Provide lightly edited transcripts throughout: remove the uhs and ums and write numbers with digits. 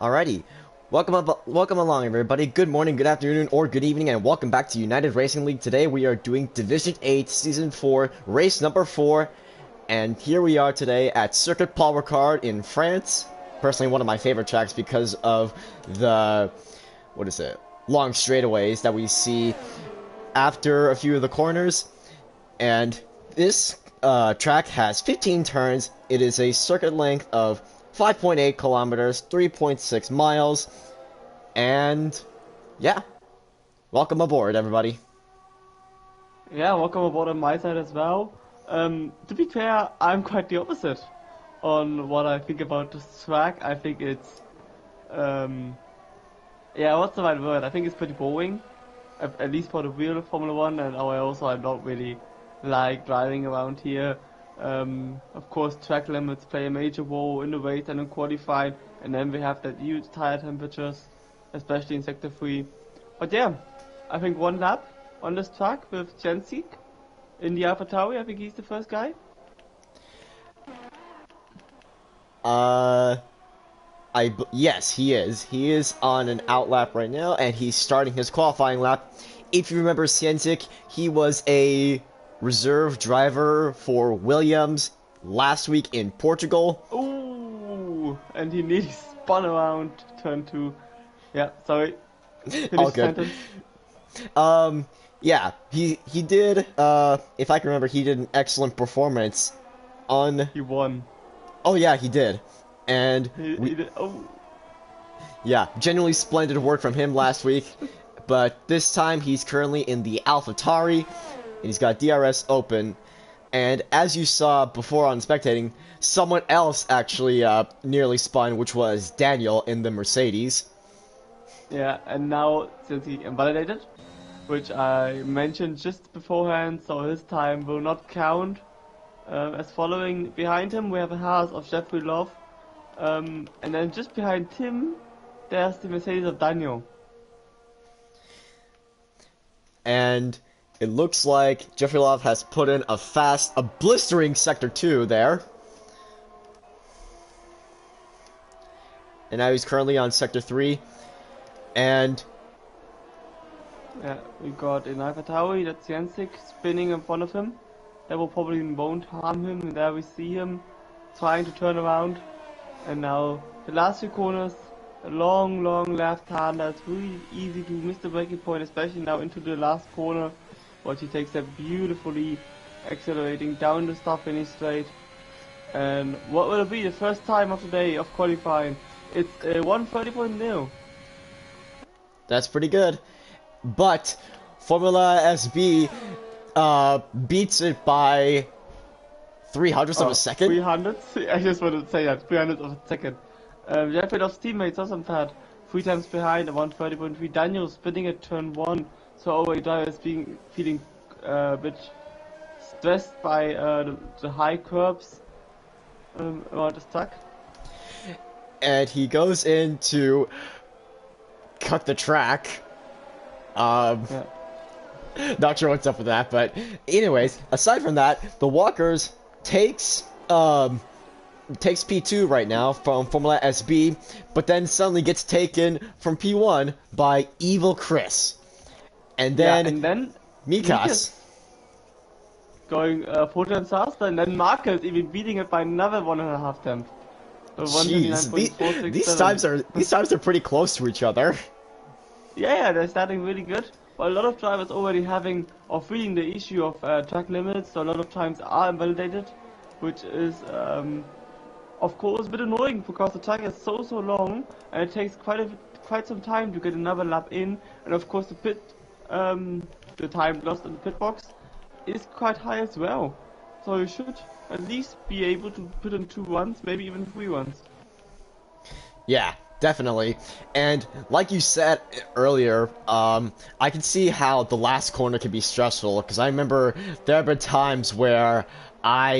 Alrighty, welcome along, everybody. Good morning, good afternoon, or good evening, and welcome back to United Racing League. Today we are doing Division 8, Season 4, race number 4, and here we are today at Circuit Paul Ricard in France. Personally, one of my favorite tracks because of the, long straightaways that we see after a few of the corners. And this track has 15 turns. It is a circuit length of 5.8 kilometers, 3.6 miles, and yeah, welcome aboard, everybody. Yeah, welcome aboard on my side as well. To be fair, I'm quite the opposite on what I think about this track. I think it's, yeah, what's the right word? I think it's pretty boring, at least for the real Formula One, and I don't really like driving around here. Of course, track limits play a major role in the race and in qualifying, and then we have that huge tire temperatures, especially in Sector 3. But yeah, I think one lap on this track with Jensik in the AlphaTauri. I think he's the first guy. Yes, he is. He is on an out lap right now, and he's starting his qualifying lap. If you remember Cientic, he was a reserve driver for Williams last week in Portugal. Ooh, and he nearly spun around turn 2. Yeah, sorry. All Finish good. sentence. Yeah, he did, if I can remember, he did an excellent performance on... He won. Oh yeah, he did. And He did. Oh, yeah, genuinely splendid work from him last week. But this time he's currently in the AlphaTauri, and he's got DRS open. And as you saw before on spectating, someone else actually nearly spun, which was Daniel in the Mercedes. yeah, and now since he invalidated, which I mentioned just beforehand, so his time will not count. As following behind him, we have a Haas of Jeffrey Love, and then just behind him, there's the Mercedes of Daniel. And it looks like Jeffrey Love has put in a blistering Sector 2 there. And now he's currently on Sector 3. And Yeah, we got an AlphaTauri, that's Jensik, spinning in front of him. That will probably won't harm him, and there we see him trying to turn around. And now the last few corners, a long left-hander. It's really easy to miss the braking point, especially now into the last corner. But he takes that beautifully, accelerating down the start-finish straight. And what will it be? The first time of the day of qualifying. It's a 130.0. that's pretty good. But Formula SB beats it by 300ths of a second. 300th? I just wanted to say that. 300th of a second. Jeffrey's teammates also bad. 3 times behind, 130.3. Daniel spinning at turn 1. So already driver is feeling a bit stressed by the high curbs around the track. And he goes in to cut the track. Yeah. Not sure what's up with that, but anyways, aside from that, the Walkers takes P2 right now from Formula SB, but then suddenly gets taken from P1 by Evil Chris. And then Mikas going 4 times faster, and then Marcus even beating it by another 1.5 tenths. So Jeez, 159.467. these times are pretty close to each other. Yeah, they're starting really good. But a lot of drivers already having or feeling the issue of track limits, so a lot of times are invalidated, which is of course a bit annoying because the track is so long and it takes quite some time to get another lap in, and of course the time lost in the pit box is quite high as well. So you should at least be able to put in 2 runs, maybe even 3 runs. Yeah, definitely. And like you said earlier, I can see how the last corner can be stressful, because I remember there have been times where I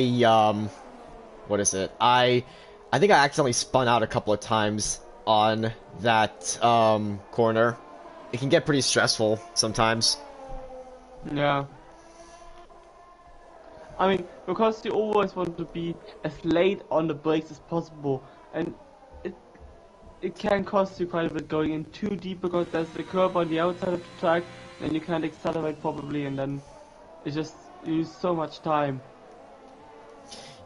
think I accidentally spun out a couple of times on that corner. It can get pretty stressful sometimes. Yeah. I mean, because you always want to be as late on the brakes as possible, and it can cost you quite a bit going in too deep because there's a curb on the outside of the track, and you can't accelerate properly, and then it just you lose so much time.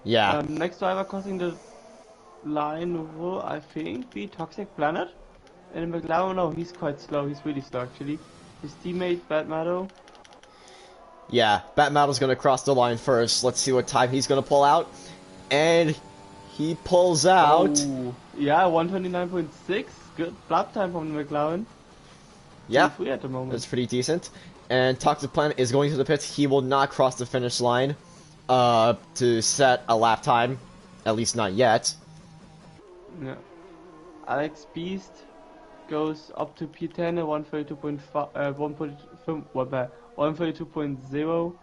Yeah. Next driver crossing the line will, I think, be Toxic Planet. And McLaren, no, he's quite slow. He's really slow, actually. His teammate, Bad Meadow. Yeah, Batmodel's gonna cross the line first. Let's see what time he's gonna pull out. And he pulls out. Oh, yeah, 129.6. Good lap time from the McLaren. Yeah, Free at the moment. that's pretty decent. And Toxic Planet is going to the pits. He will not cross the finish line to set a lap time. At least not yet. Yeah. Alex Beast goes up to P10 at 132.0,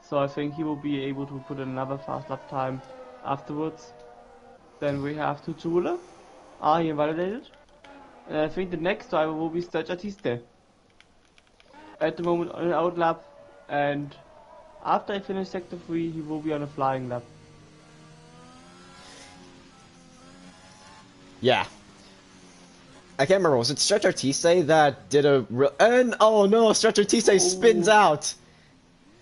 so I think he will be able to put another fast lap time afterwards. Then we have Tuchula. He invalidated. And I think the next driver will be Sturge Artiste. At the moment on an out lap, and after I finish sector 3 he will be on a flying lap. Yeah. I can't remember, was it Stretch Artiste that did a real... And, oh no, Stretch Artiste spins out!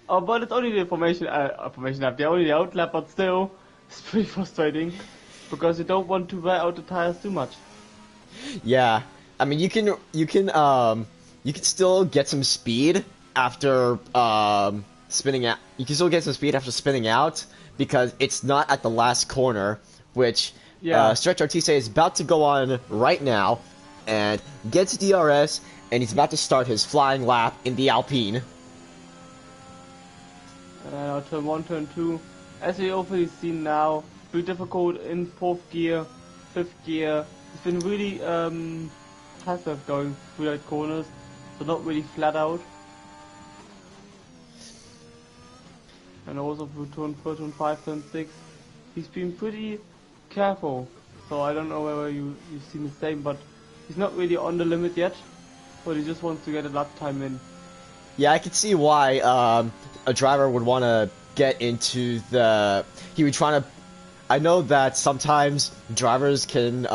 Oh, but it's only the formation lap, only the out lap, but still, it's pretty frustrating. Because you don't want to wear out the tires too much. Yeah. I mean, you can still get some speed after, spinning out. You can still get some speed after spinning out, because it's not at the last corner, which... Yeah. Stretch Artiste is about to go on right now, and gets DRS, and he's about to start his flying lap in the Alpine. Turn 1, turn 2. As we hopefully seen now, pretty difficult in 4th gear, 5th gear. It's been really passive going through that corners, so not really flat out. And also for turn 4, turn 5, turn 6, he's been pretty careful. So I don't know whether you've seen the same, but he's not really on the limit yet, but he just wants to get a lap time in. Yeah, I can see why a driver would want to get into the... He would try to... I know that sometimes drivers can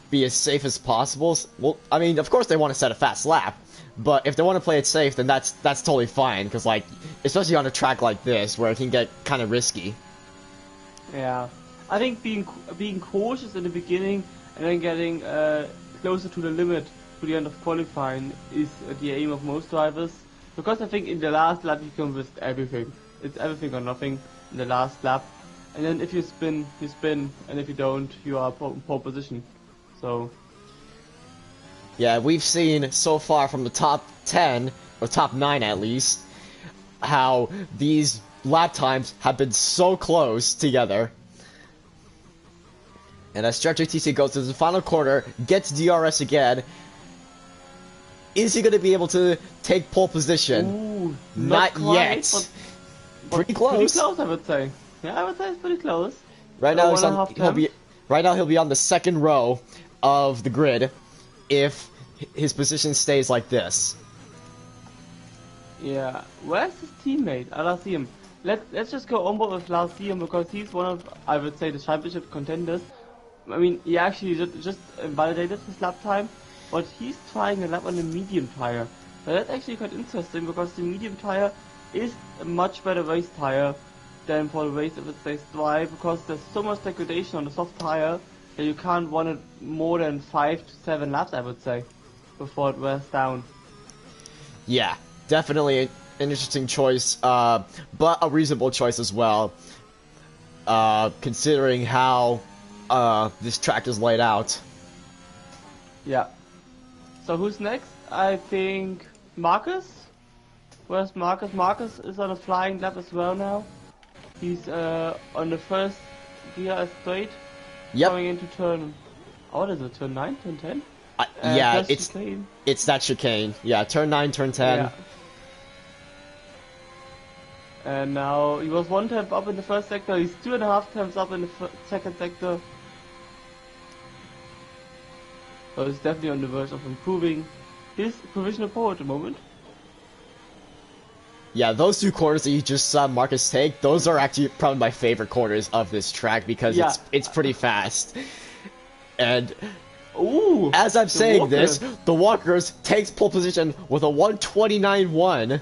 be as safe as possible. Well, I mean, of course they want to set a fast lap, but if they want to play it safe, then that's totally fine, because, like, especially on a track like this, where it can get kind of risky. Yeah, I think being cautious in the beginning and then getting closer to the limit to the end of qualifying is the aim of most drivers. Because I think in the last lap you can risk everything. It's everything or nothing in the last lap. And then if you spin, and if you don't, you are in pole position. So... Yeah, we've seen so far from the top 10, or top 9 at least, how these lap times have been so close together. And as Stretch Artiste goes to the final corner, gets DRS again. Is he going to be able to take pole position? Ooh, not quite, yet. But pretty close. Pretty close, I would say. Yeah, I would say it's pretty close. Right now, he'll be on the second row of the grid if his position stays like this. Yeah, where's his teammate? I don't see him. Let's just go on board with Larsium because he's one of, I would say, the championship contenders. I mean, he actually just validated his lap time, but he's trying a lap on the medium tire. So that's actually quite interesting because the medium tire is a much better race tire than for the race if it stays dry, because there's so much degradation on the soft tire that you can't run it more than 5 to 7 laps, I would say, before it wears down. Yeah, definitely an interesting choice, but a reasonable choice as well, considering how this track is laid out. Yeah. So who's next? I think Marcus? Where's Marcus? Marcus is on a flying lap as well now. He's on the first gear straight. Yep. Going into turn... Oh, what is it? Turn 9? Turn 10? Yeah, it's that chicane. Yeah, turn 9, turn 10. Yeah. And now he was 1 temp up in the first sector. He's 2.5 temps up in the second sector. So he's definitely on the verge of improving his provisional pole at the moment. Yeah, those 2 corners that you just saw Marcus take, those are actually probably my favorite corners of this track because it's pretty fast. And Ooh, as I'm the saying this, Walker. the Walkers takes pole position with a 129.1.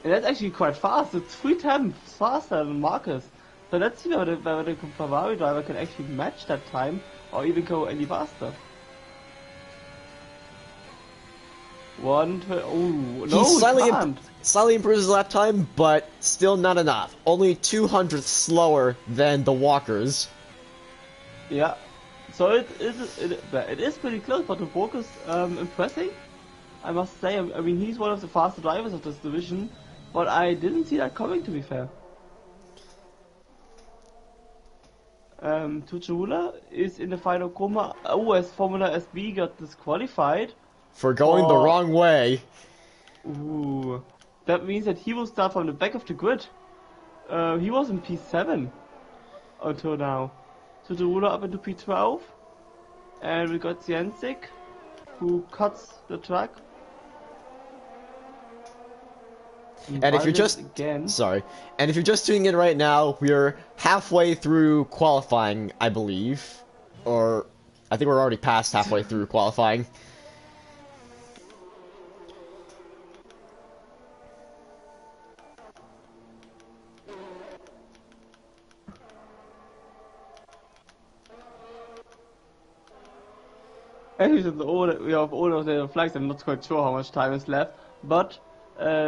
And that's actually quite fast. It's 3 times faster than Marcus. So let's see whether the Ferrari driver can actually match that time or even go any faster. Oh, no, he can't. Slightly improves his lap time, but still not enough. Only 200 slower than the Walkers. Yeah. So it is pretty close, but the Walker's impressing. I must say, I mean, he's one of the faster drivers of this division, but I didn't see that coming, to be fair. Tuchula is in the final coma. Oh, as Formula SB got disqualified. For going the wrong way. Ooh. That means that he will start from the back of the grid. He was in P7 until now. Tuchula up into P12. And we got Zienzik, who cuts the track. And if you're just and if you're just tuning in right now, we're halfway through qualifying, I believe, or I think we're already past halfway through qualifying. We have all of the flags. I'm not quite sure how much time is left, but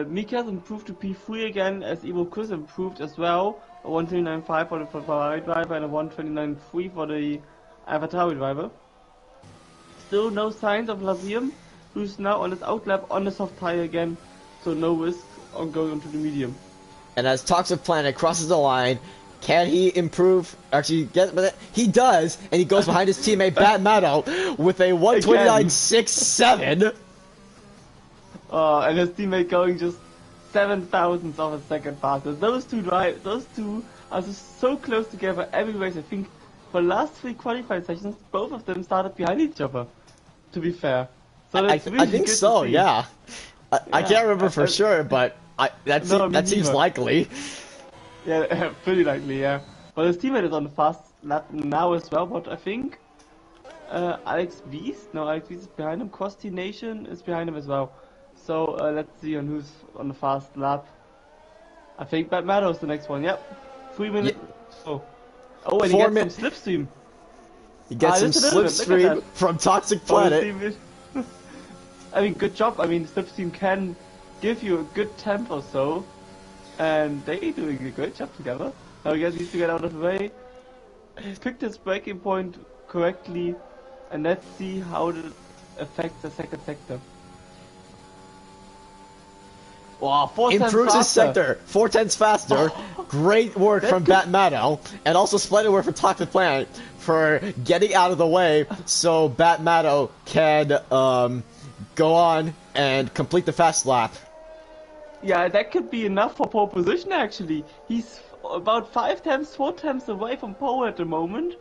Mika's improved to P3 again, as Ivo Chris improved as well. A 129.5 for the Ferrari driver and a 129.3 for the AlphaTauri driver. Still no signs of Lazium, who's now on his outlap on the soft tire again, so no risk on going onto the medium. And as Toxic Planet crosses the line, can he improve? Actually, he does, and he goes behind his teammate Bat Meadow with a 129.67. And his teammate going just 7,000ths of a second faster. Those two are just so close together every race. I think for the last 3 qualifying sessions, both of them started behind each other. To be fair, so I think so. Yeah. I can't remember for sure, but that seems likely. Yeah, pretty likely. Yeah, but his teammate is on the fast lap now as well. But I think Alex Beast is behind him. Krusty Nation is behind him as well. So let's see on who's on the fast lap. I think Bat Meadow is the next one. Yep, 3 minutes. Yeah. Oh, and he gets some slipstream. He gets some slipstream from Toxic Planet. I mean, good job. I mean, slipstream can give you a good temp or so, and they doing a great job together. Now he needs to get out of the way. Picked his braking point correctly, and let's see how it affects the second sector. Wow, 4 tenths improves his faster. sector, 4 tenths faster. Great work from Bat Meadow, and also splendid work from Toxic Planet for getting out of the way so Bat Meadow can go on and complete the fast lap. Yeah, that could be enough for pole position actually. He's about 5 tenths, 4 tenths away from pole at the moment,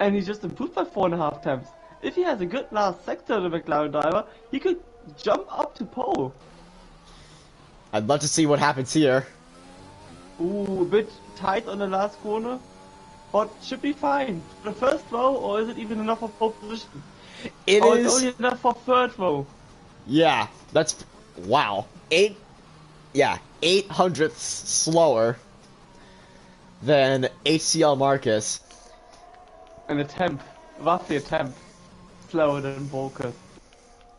and he's just improved by 4.5 tenths. If he has a good last sector, the McLaren driver, he could jump up to pole. I'd love to see what happens here. Ooh, a bit tight on the last corner, but should be fine. The first row, or is it even enough for pole position? It's only enough for third row. Yeah, that's wow. 800ths slower than HCL Marcus. And roughly a tenth slower than Volker.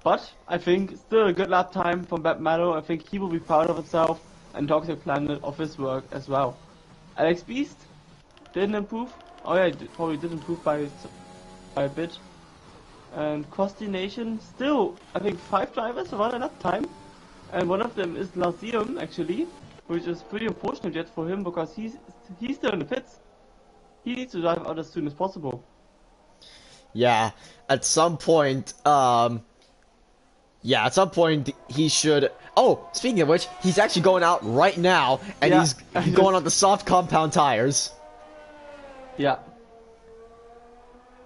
But I think still a good lap time from Bat Meadow. I think he will be proud of himself and Toxic Planet of his work as well. Alex Beast didn't improve. Oh yeah, probably did improve by a bit. And Krusty Nation still, I think 5 drivers around enough time. And one of them is Lazium actually, which is pretty unfortunate yet for him because he's still in the pits. He needs to drive out as soon as possible. Yeah, at some point, he should. Oh, speaking of which, he's actually going out right now, and he's going on the soft compound tires. Yeah.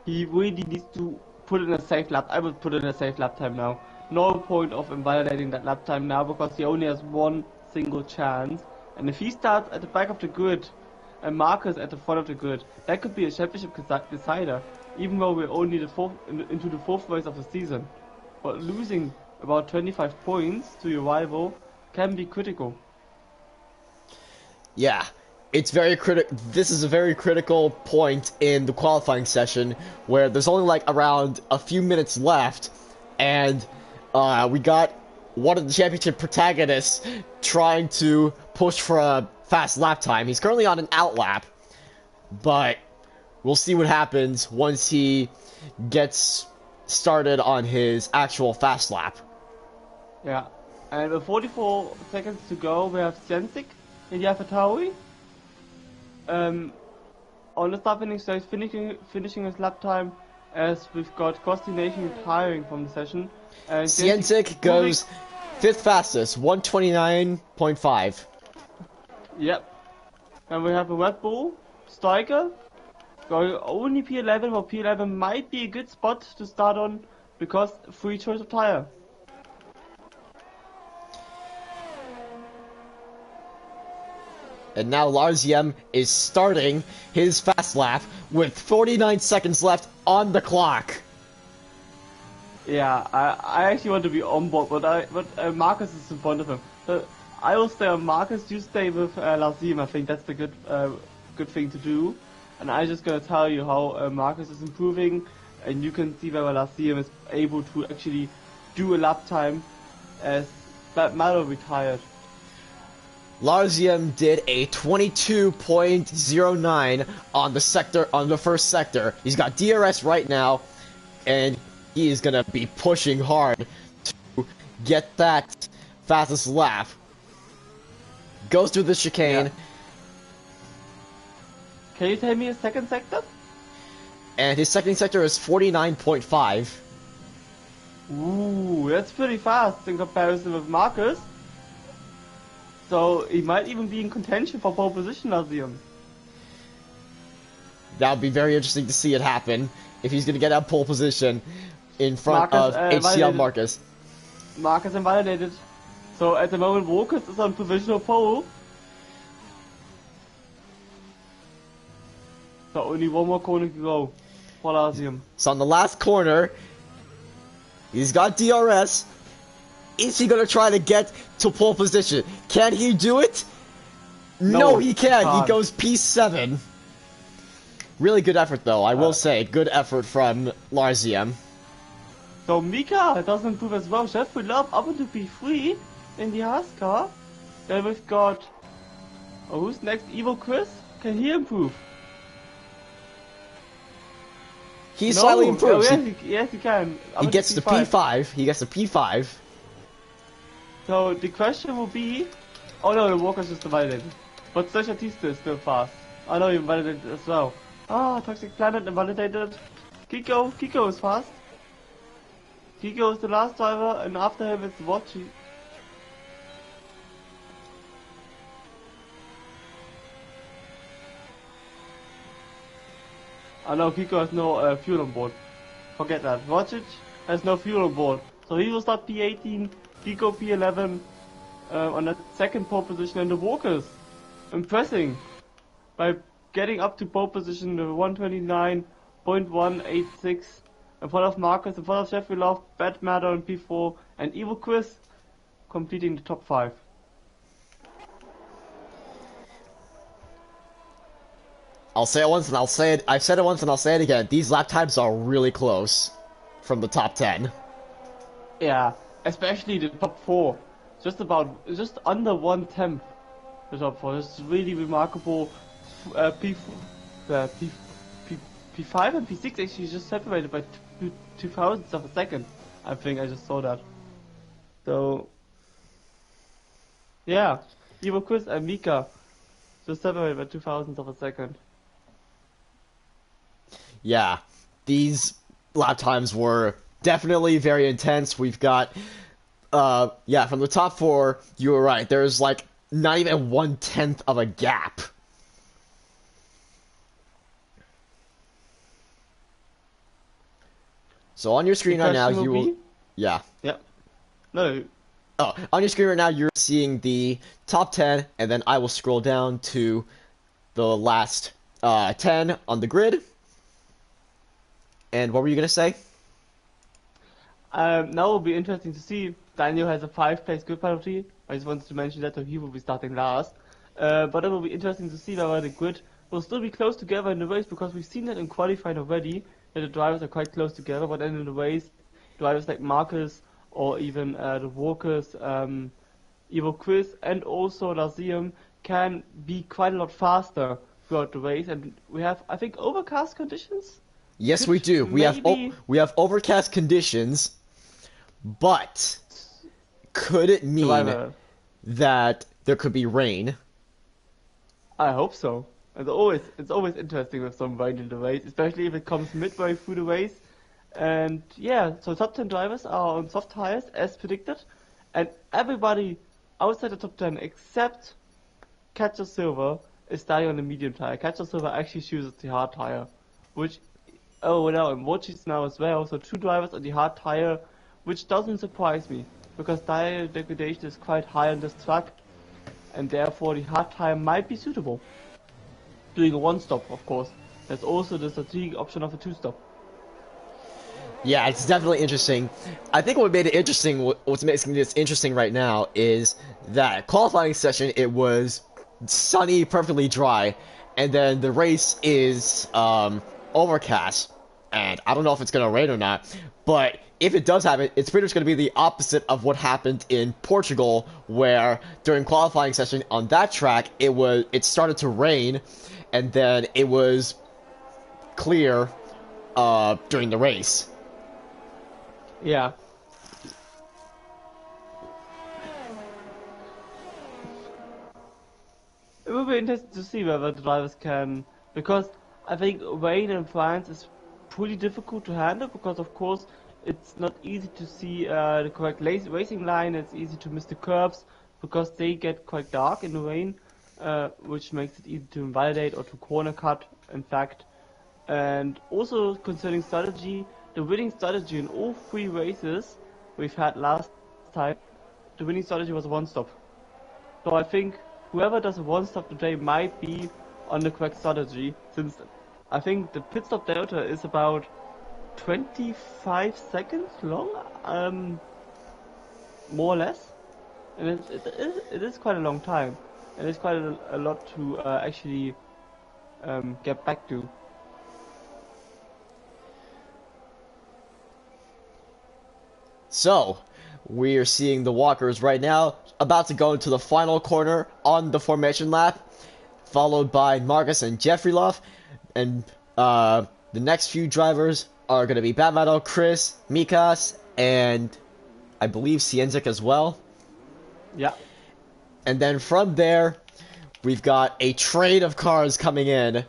He really needs to put in a safe lap. I would put in a safe lap time now. No point of invalidating that lap time now because he only has one single chance. And if he starts at the back of the grid and Marcus at the front of the grid, that could be a championship decider. even though we're only into the fourth race of the season. But losing about 25 points to your rival can be critical. Yeah, it's very critical. This is a very critical point in the qualifying session where there's only like around a few minutes left, and we got one of the championship protagonists trying to push for a fast lap time. He's currently on an out lap, but we'll see what happens once he gets started on his actual fast lap. Yeah, and with 44 seconds to go, we have Sienzik in the AlphaTauri. On the start finish stage, finishing his lap time, as we've got Costi Nation retiring from the session. And Sienzik goes 5th fastest, 129.5. Yep. And we have a Red Bull Striker going only P11, but P11 might be a good spot to start on because free choice of tire. And now Larziem is starting his fast lap with 49 seconds left on the clock. Yeah, I actually want to be on board, but Marcus is in front of him. So I will stay on Marcus. You stay with Larziem. I think that's the good thing to do. And I'm just gonna tell you how Marcus is improving, and you can see whether Larziem is able to actually do a lap time as Malo retired. Larziem did a 22.09 on the first sector. He's got DRS right now, and he is gonna be pushing hard to get that fastest lap. Goes through the chicane. Yeah. Can you tell me his second sector? And his second sector is 49.5. Ooh, that's pretty fast in comparison with Marcus. So he might even be in contention for pole position, Larziem. That would be very interesting to see it happen if he's going to get a pole position in front of HCL Marcus. Marcus invalidated. So at the moment, Marcus is on provisional pole. So only one more corner to go for Larziem. So on the last corner, he's got DRS. Is he going to try to get to pole position? Can he do it? No, he can't. He goes P7. Really good effort, though. I will say, good effort from Larziem. So Mika does improve as well. Jeffrey Love up into P3 in the Haas car. Then we've got... Oh, who's next? Evil Chris? Can he improve? He slightly improves. Oh, yes, he can. He gets to P5. He gets to P5. So the question will be... Oh no, the Walker's just validated. But Seshatista is still fast. I know he validated as well. Ah, Toxic Planet invalidated. Kiko is fast. Kiko is the last driver, and after him it's Watchy. I know Kiko has no fuel on board. Forget that. Watchich has no fuel on board. So he will start P18, Kiko P11 on that second pole position, and the Walkers impressing by getting up to pole position 129.186 in front of Marcus, in front of Jeffrey Love, Bad Matter on P4, and Evil Chris completing the top 5. I'll say it once and I'll say it. I've said it once and I'll say it again. These lap times are really close from the top 10. Yeah, especially the top 4. Just under 1/10. The top 4. It's really remarkable. P5 and P6 actually just separated by 2,000ths of a second. I think I just saw that. So, yeah, Evil Chris and Mika just separated by 2,000ths of a second. Yeah, these lap times were definitely very intense. We've got, yeah, from the top 4, you were right. There's like not even 1/10 of a gap. So on your screen right now, you will... Yeah. Yep. No. Oh, on your screen right now, you're seeing the top 10, and then I will scroll down to the last 10 on the grid. And what were you gonna say? Now it will be interesting to see. Daniel has a 5-place grid penalty. I just wanted to mention that, so he will be starting last. But it will be interesting to see whether the grid will still be close together in the race, because we've seen that in qualifying already, that the drivers are quite close together, but then in the race, drivers like Marcus or even the Walkers, Evo Chris and also Lazium can be quite a lot faster throughout the race, and we have, I think, overcast conditions? Yes, Could we do. maybe We have overcast conditions, but could it mean survival. that there could be rain? I hope so. It's always interesting with some rain in the race, especially if it comes midway through the race. And yeah, so top 10 drivers are on soft tires as predicted, and everybody outside the top 10 except Catcher Silver is starting on the medium tire. Catcher Silver actually chooses the hard tire, which oh now and Mochi's now as well. So 2 drivers on the hard tire, which doesn't surprise me because tire degradation is quite high on this track, and therefore the hard tire might be suitable. Doing a 1-stop, of course. There's also the strategic option of a 2-stop. Yeah, it's definitely interesting. I think what made it interesting, what's making this interesting right now, is that qualifying session, it was sunny, perfectly dry, and then the race is overcast, and I don't know if it's gonna rain or not, but if it does happen, it's pretty much gonna be the opposite of what happened in Portugal, where during qualifying session on that track, it started to rain, and then it was clear during the race. Yeah. It will be interesting to see whether the drivers can, because I think rain in France is pretty difficult to handle, because of course it's not easy to see the correct racing line, it's easy to miss the curbs, because they get quite dark in the rain, which makes it easy to invalidate or to corner cut, in fact. And also concerning strategy, the winning strategy in all 3 races we've had last time, the winning strategy was a 1-stop. So I think whoever does a 1-stop today might be on the correct strategy, since I think the pit stop delta is about 25 seconds long, more or less, and it is quite a long time, and it's quite a lot to actually get back to. So, we are seeing the walkers right now about to go into the final corner on the formation lap, followed by Marcus and Jeffrey Love, and the next few drivers are going to be Batmetal, Chris, Mikas, and I believe Cienzik as well. Yeah. And then from there, we've got a train of cars coming in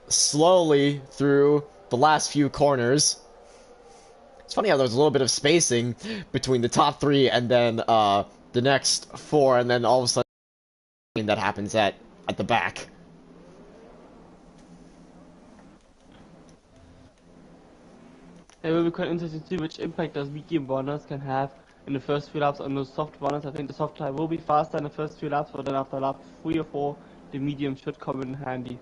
slowly through the last few corners. It's funny how there's a little bit of spacing between the top 3 and then the next 4, and then all of a sudden that happens at the back. It will be quite interesting to see which impact those medium runners can have in the first few laps on those soft runners. I think the soft tire will be faster in the first few laps, but then after lap 3 or 4, the medium should come in handy.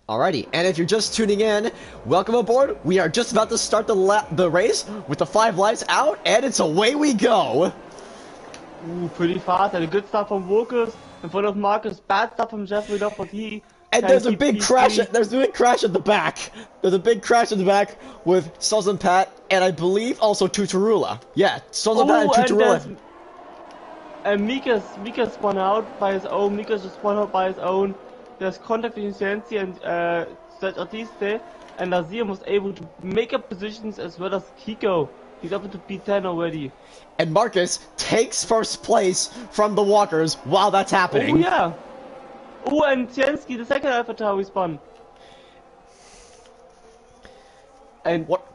Alrighty, and if you're just tuning in, welcome aboard. We are just about to start the race with the 5 lights out, and it's away we go. Ooh, pretty fast, and a good start from Walkers in front of Marcus. Bad start from Jeffrey Love, but he and can there's a keep big P3. crash. There's a big crash at the back. There's a big crash at the back with Sos and Pat, and I believe also Tutarula. Yeah, Sos and Pat and Tutarula. And Mikas spun out by his own. Mikas just spun out by his own. There's contact between Cienci and Serge Artiste, and Lazium was able to make up positions as well as Kiko. He's up into P10 already. And Marcus takes first place from the walkers while that's happening. Oh yeah. Oh, and Cienci, the second Alpha Tauri spun. And what?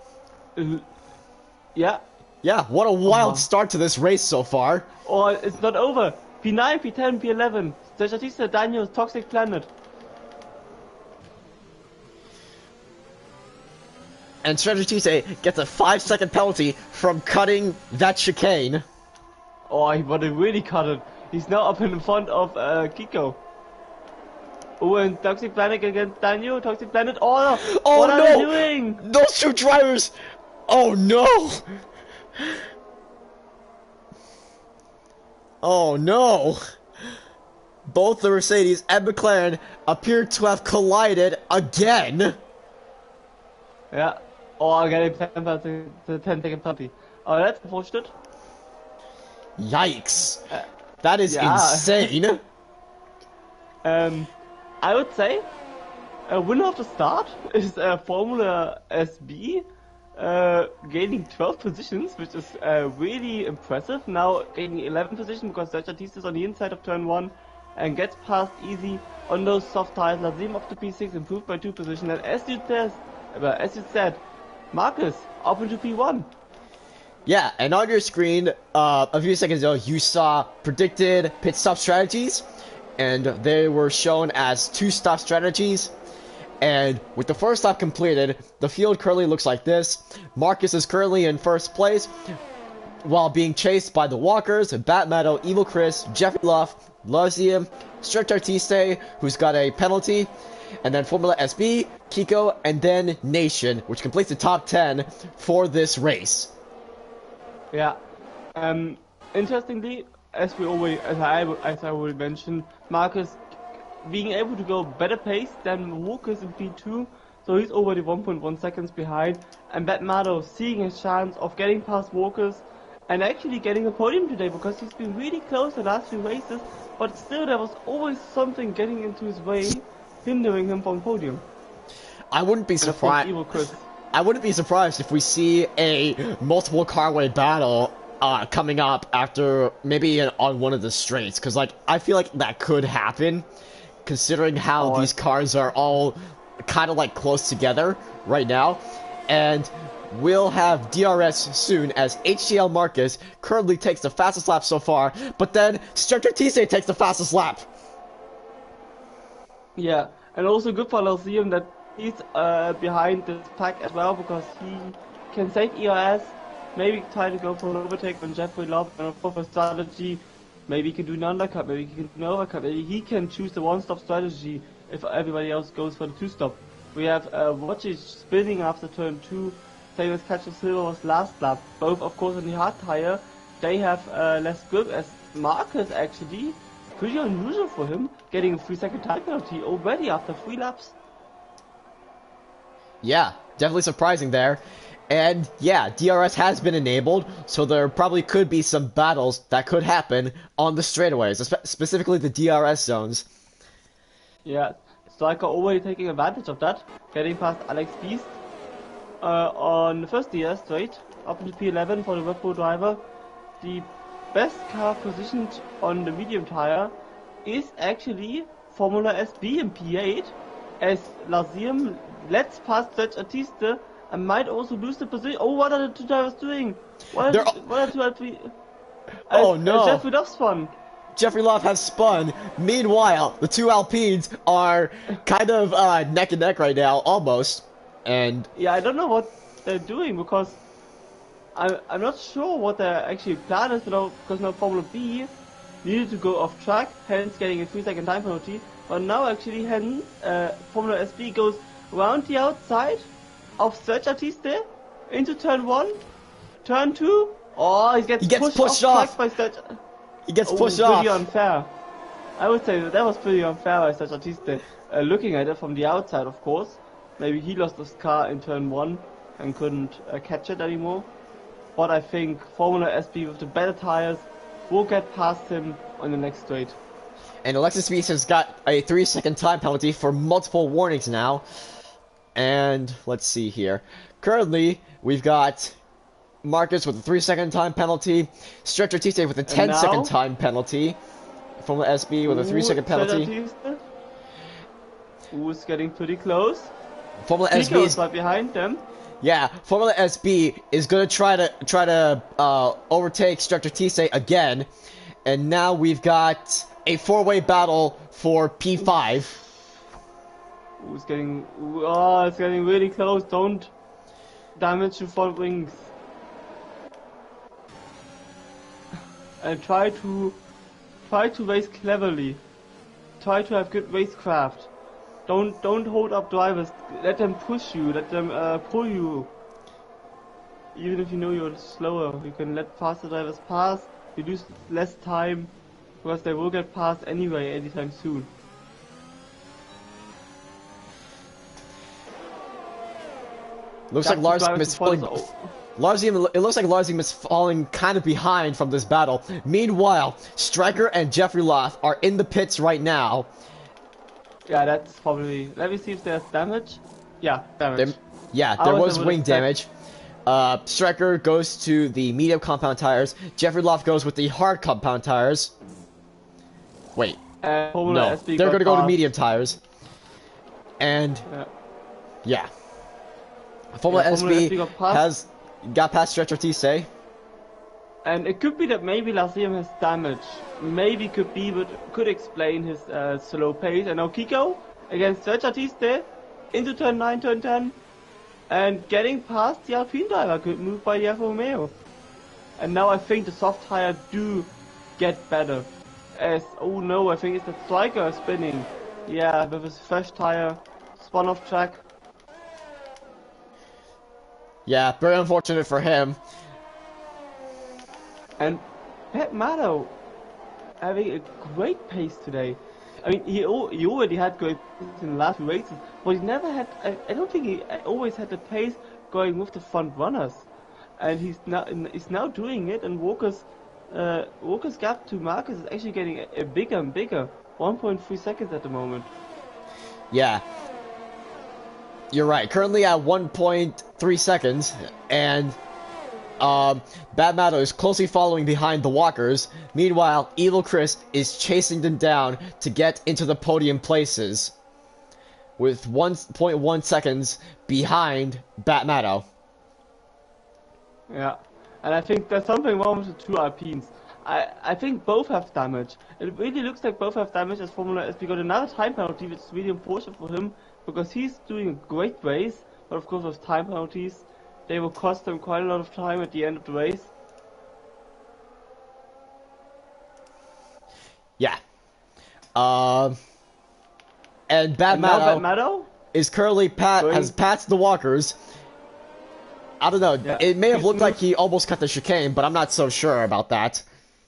Yeah. Yeah, what a wild start to this race so far. Oh, it's not over. P9, P10, P11. Serge Artiste, Daniel's Toxic Planet. And Serge gets a 5-second penalty from cutting that chicane. Oh, but he really cut it. He's now up in front of Kiko. Oh, and Toxic Planet against Daniel. Toxic Planet. Oh, Oh what are no! they doing? Those two drivers! Oh no! Oh no! Both the Mercedes and McLaren appear to have collided again. Yeah. Oh, getting 10-second penalty. Oh, that's unfortunate. Yikes! That is yeah. insane. I would say a winner of the start is Formula SB, gaining 12 positions, which is really impressive. Now gaining 11 position because Sergio Batista is on the inside of turn 1 and gets past easy on those soft tires. Lazim up to P6, improved by 2 positions. And as you said, Marcus up into P1. Yeah, and on your screen, a few seconds ago, you saw predicted pit stop strategies, and they were shown as 2-stop strategies. And with the first stop completed, the field currently looks like this. Marcus is currently in first place, while being chased by the Walkers, Bat Meadow, Evil Chris, Jeffrey Luff, Luzium, Strict Artiste, who's got a penalty, and then Formula SB, Kiko, and then Nation, which completes the top 10 for this race. Yeah. Interestingly, as I already mentioned, Marcus being able to go better pace than Walkers in P2, so he's already 1.1 seconds behind, and Batmado seeing his chance of getting past Walkers and actually getting a podium today because he's been really close the last few races, but still there was always something getting into his way, hindering him from podium. I wouldn't be surprised. I wouldn't be surprised if we see a multiple carway battle coming up after maybe on one of the straights, because like I feel like that could happen, considering how these cars are all kind of like close together right now, and we'll have DRS soon as HCL Marcus currently takes the fastest lap so far, but then Strict Artiste takes the fastest lap. Yeah, and also good for Lyceum that he's behind this pack as well because he can save ERS, maybe try to go for an overtake when Jeffrey Love and go for strategy. Maybe he can do an undercut, maybe he can do an overcut, maybe he can choose the one-stop strategy if everybody else goes for the two-stop. We have Watchage spinning after turn 2, same as Catcher Silver was last lap. Both of course on the hard tire, they have less grip as Marcus actually, pretty unusual for him, getting a 3-second time penalty already after 3 laps. Yeah, definitely surprising there. And yeah, DRS has been enabled, so there probably could be some battles that could happen on the straightaways, specifically the DRS zones. Yeah, Striker already taking advantage of that, getting past Alex Beast on the first DRS straight, up into P11 for the Red Bull driver. The best car positioned on the medium tire is actually Formula SB in P8, as Lazim lets past Sergio Batista and might also lose the position. Oh, what are the two drivers doing? What are two? Oh no! Jeffrey Love spun. Jeffrey Love has spun. Meanwhile, the two Alpines are kind of neck and neck right now, almost. And yeah, I don't know what they're doing because I'm not sure what their actually plan is now, because now Formula B needed to go off track, hence getting a 3-second time penalty. But now actually hence Formula SB goes around the outside of Sergio Batista into turn 1, turn 2. Oh, he gets pushed off by Sergio. He gets pushed off. Pretty unfair. I would say that was pretty unfair by Sergio Batista. Looking at it from the outside, of course. Maybe he lost his car in turn 1 and couldn't catch it anymore. But I think Formula SB with the better tires will get past him on the next straight. And Alexis Beast has got a 3-second time penalty for multiple warnings now. And let's see here. Currently, we've got Marcus with a 3-second time penalty, Stretcher Tiste with a 10-second time penalty, Formula SB with a 3-second penalty. Who's getting pretty close? Formula SB is right behind them. Yeah, Formula SB is gonna try to overtake Stretcher Tiste again, and now we've got a 4-way battle for P5. It's getting really close. Don't damage your front wings. And try to try to race cleverly. Try to have good racecraft. Don't hold up drivers. Let them push you. Let them pull you. Even if you know you're slower, you can let faster drivers pass. You lose less time because they will get past anyway anytime soon. Looks like Larzim is falling. It looks like Larzim is falling kind of behind from this battle. Meanwhile, Striker and Jeffrey Loth are in the pits right now. Yeah, that's probably. Let me see if there's damage. Yeah, damage. There was wing damage. Striker goes to the medium compound tires. Jeffrey Loth goes with the hard compound tires. Wait. No, they're going to go to medium tires. And yeah. Formula SB got past Stretch Artiste. And it could be that maybe Larzim has damage. Maybe could be, but could explain his slow pace. And now Kiko against Stretch Artiste into turn 9, turn 10. And getting past the Alpine driver, could move by the Alfa Romeo. And now I think the soft tire do get better. As, oh no, I think it's the Striker spinning. Yeah, with his fresh tire, spun off track. Yeah, very unfortunate for him. And Pat Maddow having a great pace today. I mean, he already had great pace in the last few races, but he never had. I don't think he always had the pace going with the front runners, and he's now doing it. And Walker's gap to Marcus is actually getting a bigger and bigger, 1.3 seconds at the moment. Yeah. You're right. Currently at 1.3 seconds, and Bad Maddow is closely following behind the walkers. Meanwhile, Evil Chris is chasing them down to get into the podium places, with 1.1 seconds behind Bad Maddow. Yeah, and I think there's something wrong with the two Alpines. I think both have damage. It really looks like both have damage as Formula SB got another time penalty, which is really unfortunate for him, because he's doing a great race, but of course with time penalties, they will cost him quite a lot of time at the end of the race. Yeah. And Bad Maddow is currently has passed the walkers. I don't know, yeah. It may have looked like he almost cut the chicane, but I'm not so sure about that.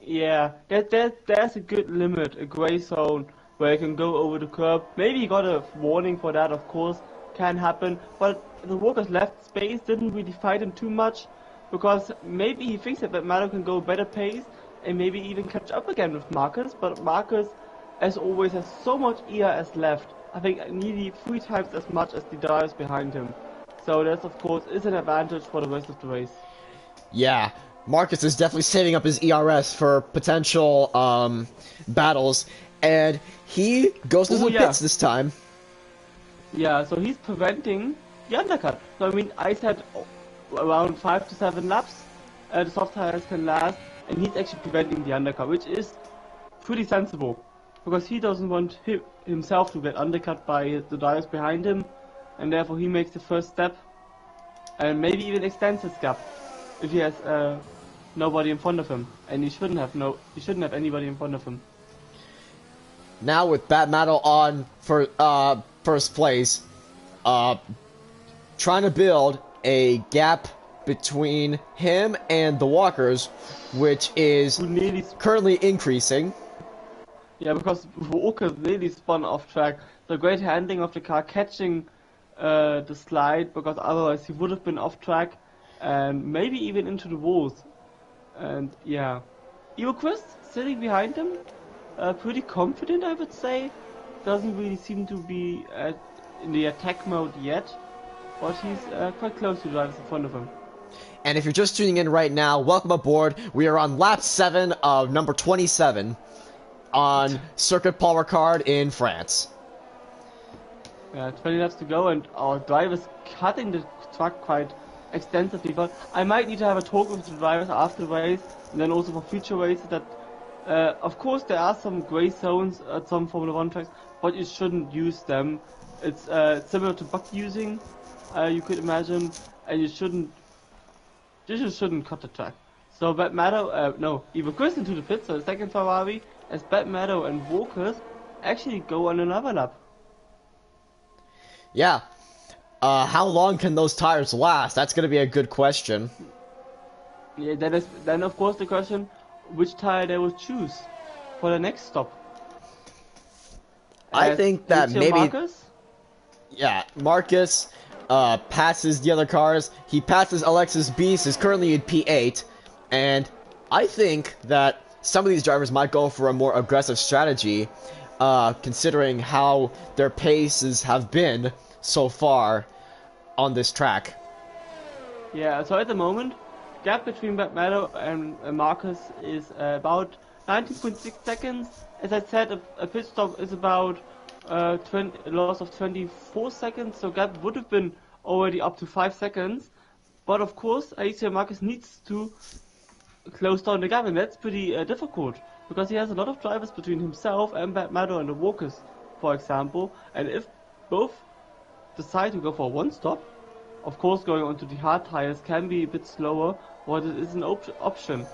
Yeah, there's a good limit, a gray zone, where you can go over the curb. Maybe he got a warning for that, of course, can happen, but the walkers left space, didn't really fight him too much, because maybe he thinks that Maddow can go better pace, and maybe even catch up again with Marcus, but Marcus, as always, has so much ERS left. I think nearly 3 times as much as the drivers behind him. So that, of course, is an advantage for the rest of the race. Yeah, Marcus is definitely saving up his ERS for potential battles, and he goes to the pits this time. Yeah, so he's preventing the undercut. So I mean, I said around 5 to 7 laps the soft tires can last, and he's actually preventing the undercut, which is pretty sensible, because he doesn't want himself to get undercut by the drivers behind him, and therefore he makes the first step, and maybe even extends his gap if he has nobody in front of him, and he shouldn't have anybody in front of him. Now with Bad Maddow on for first place, trying to build a gap between him and the walkers, which is currently increasing. Yeah, because Walker really spun off track. The great handling of the car, catching the slide, because otherwise he would have been off track and maybe even into the walls. And yeah, Evoquist sitting behind him, pretty confident, I would say. Doesn't really seem to be in the attack mode yet, but he's quite close to drivers in front of him. And if you're just tuning in right now, welcome aboard. We are on lap 7 of number 27 on Circuit Paul Ricard in France. 20 laps to go, and our driver's cutting the track quite extensively, but I might need to have a talk with the drivers after the race, and then also for future races, that of course there are some grey zones at some Formula 1 tracks, but you shouldn't use them. It's similar to bug using, you could imagine, and you just shouldn't cut the track. So Bad Meadow, no, Ivo goes into the pit, so the second Ferrari, as Bad Meadow and Walkers actually go on another lap. Yeah. How long can those tires last? That's gonna be a good question. Yeah, then of course the question, which tire they will choose for the next stop. I As think that HO maybe, Marcus, yeah, Marcus passes the other cars. He passes Alexis Beast, is currently in P8, and I think that some of these drivers might go for a more aggressive strategy, considering how their paces have been so far on this track. yeah, so at the moment, gap between Bad Meadow and Marcus is about 19.6 seconds. As I said, a pit stop is about a loss of 24 seconds, so gap would have been already up to 5 seconds. But of course, HO Marcus needs to close down the gap, and that's pretty difficult because he has a lot of drivers between himself and Bad Meadow and the Walkers, for example. And if both decide to go for one stop, of course, going onto the hard tires can be a bit slower, but it is an option.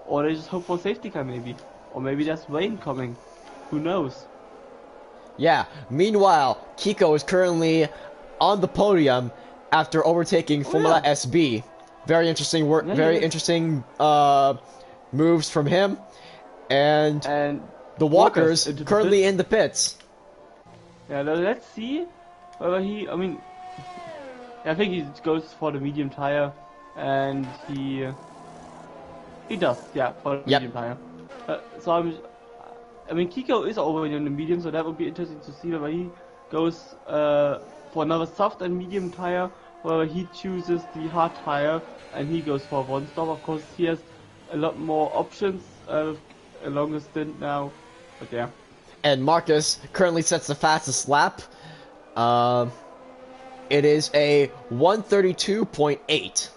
Or they just hope for safety car maybe. Or maybe there's rain coming. Who knows? Yeah, meanwhile, Kiko is currently on the podium after overtaking Oh Formula yeah, SB. Very interesting work, yeah he very is. interesting moves from him. And And the Walkers Walkers into the currently pits. in the pits. Yeah, let's see whether I mean, I think he goes for the medium tire, and he does, yeah, for the Yep. medium tire. So I mean, Kiko is already on the medium, so that would be interesting to see whether he goes for another soft and medium tire, whether he chooses the hard tire and he goes for one stop. Of course, he has a lot more options, a longer stint now, but yeah. And Marcus currently sets the fastest lap. Um, it is a 132.8.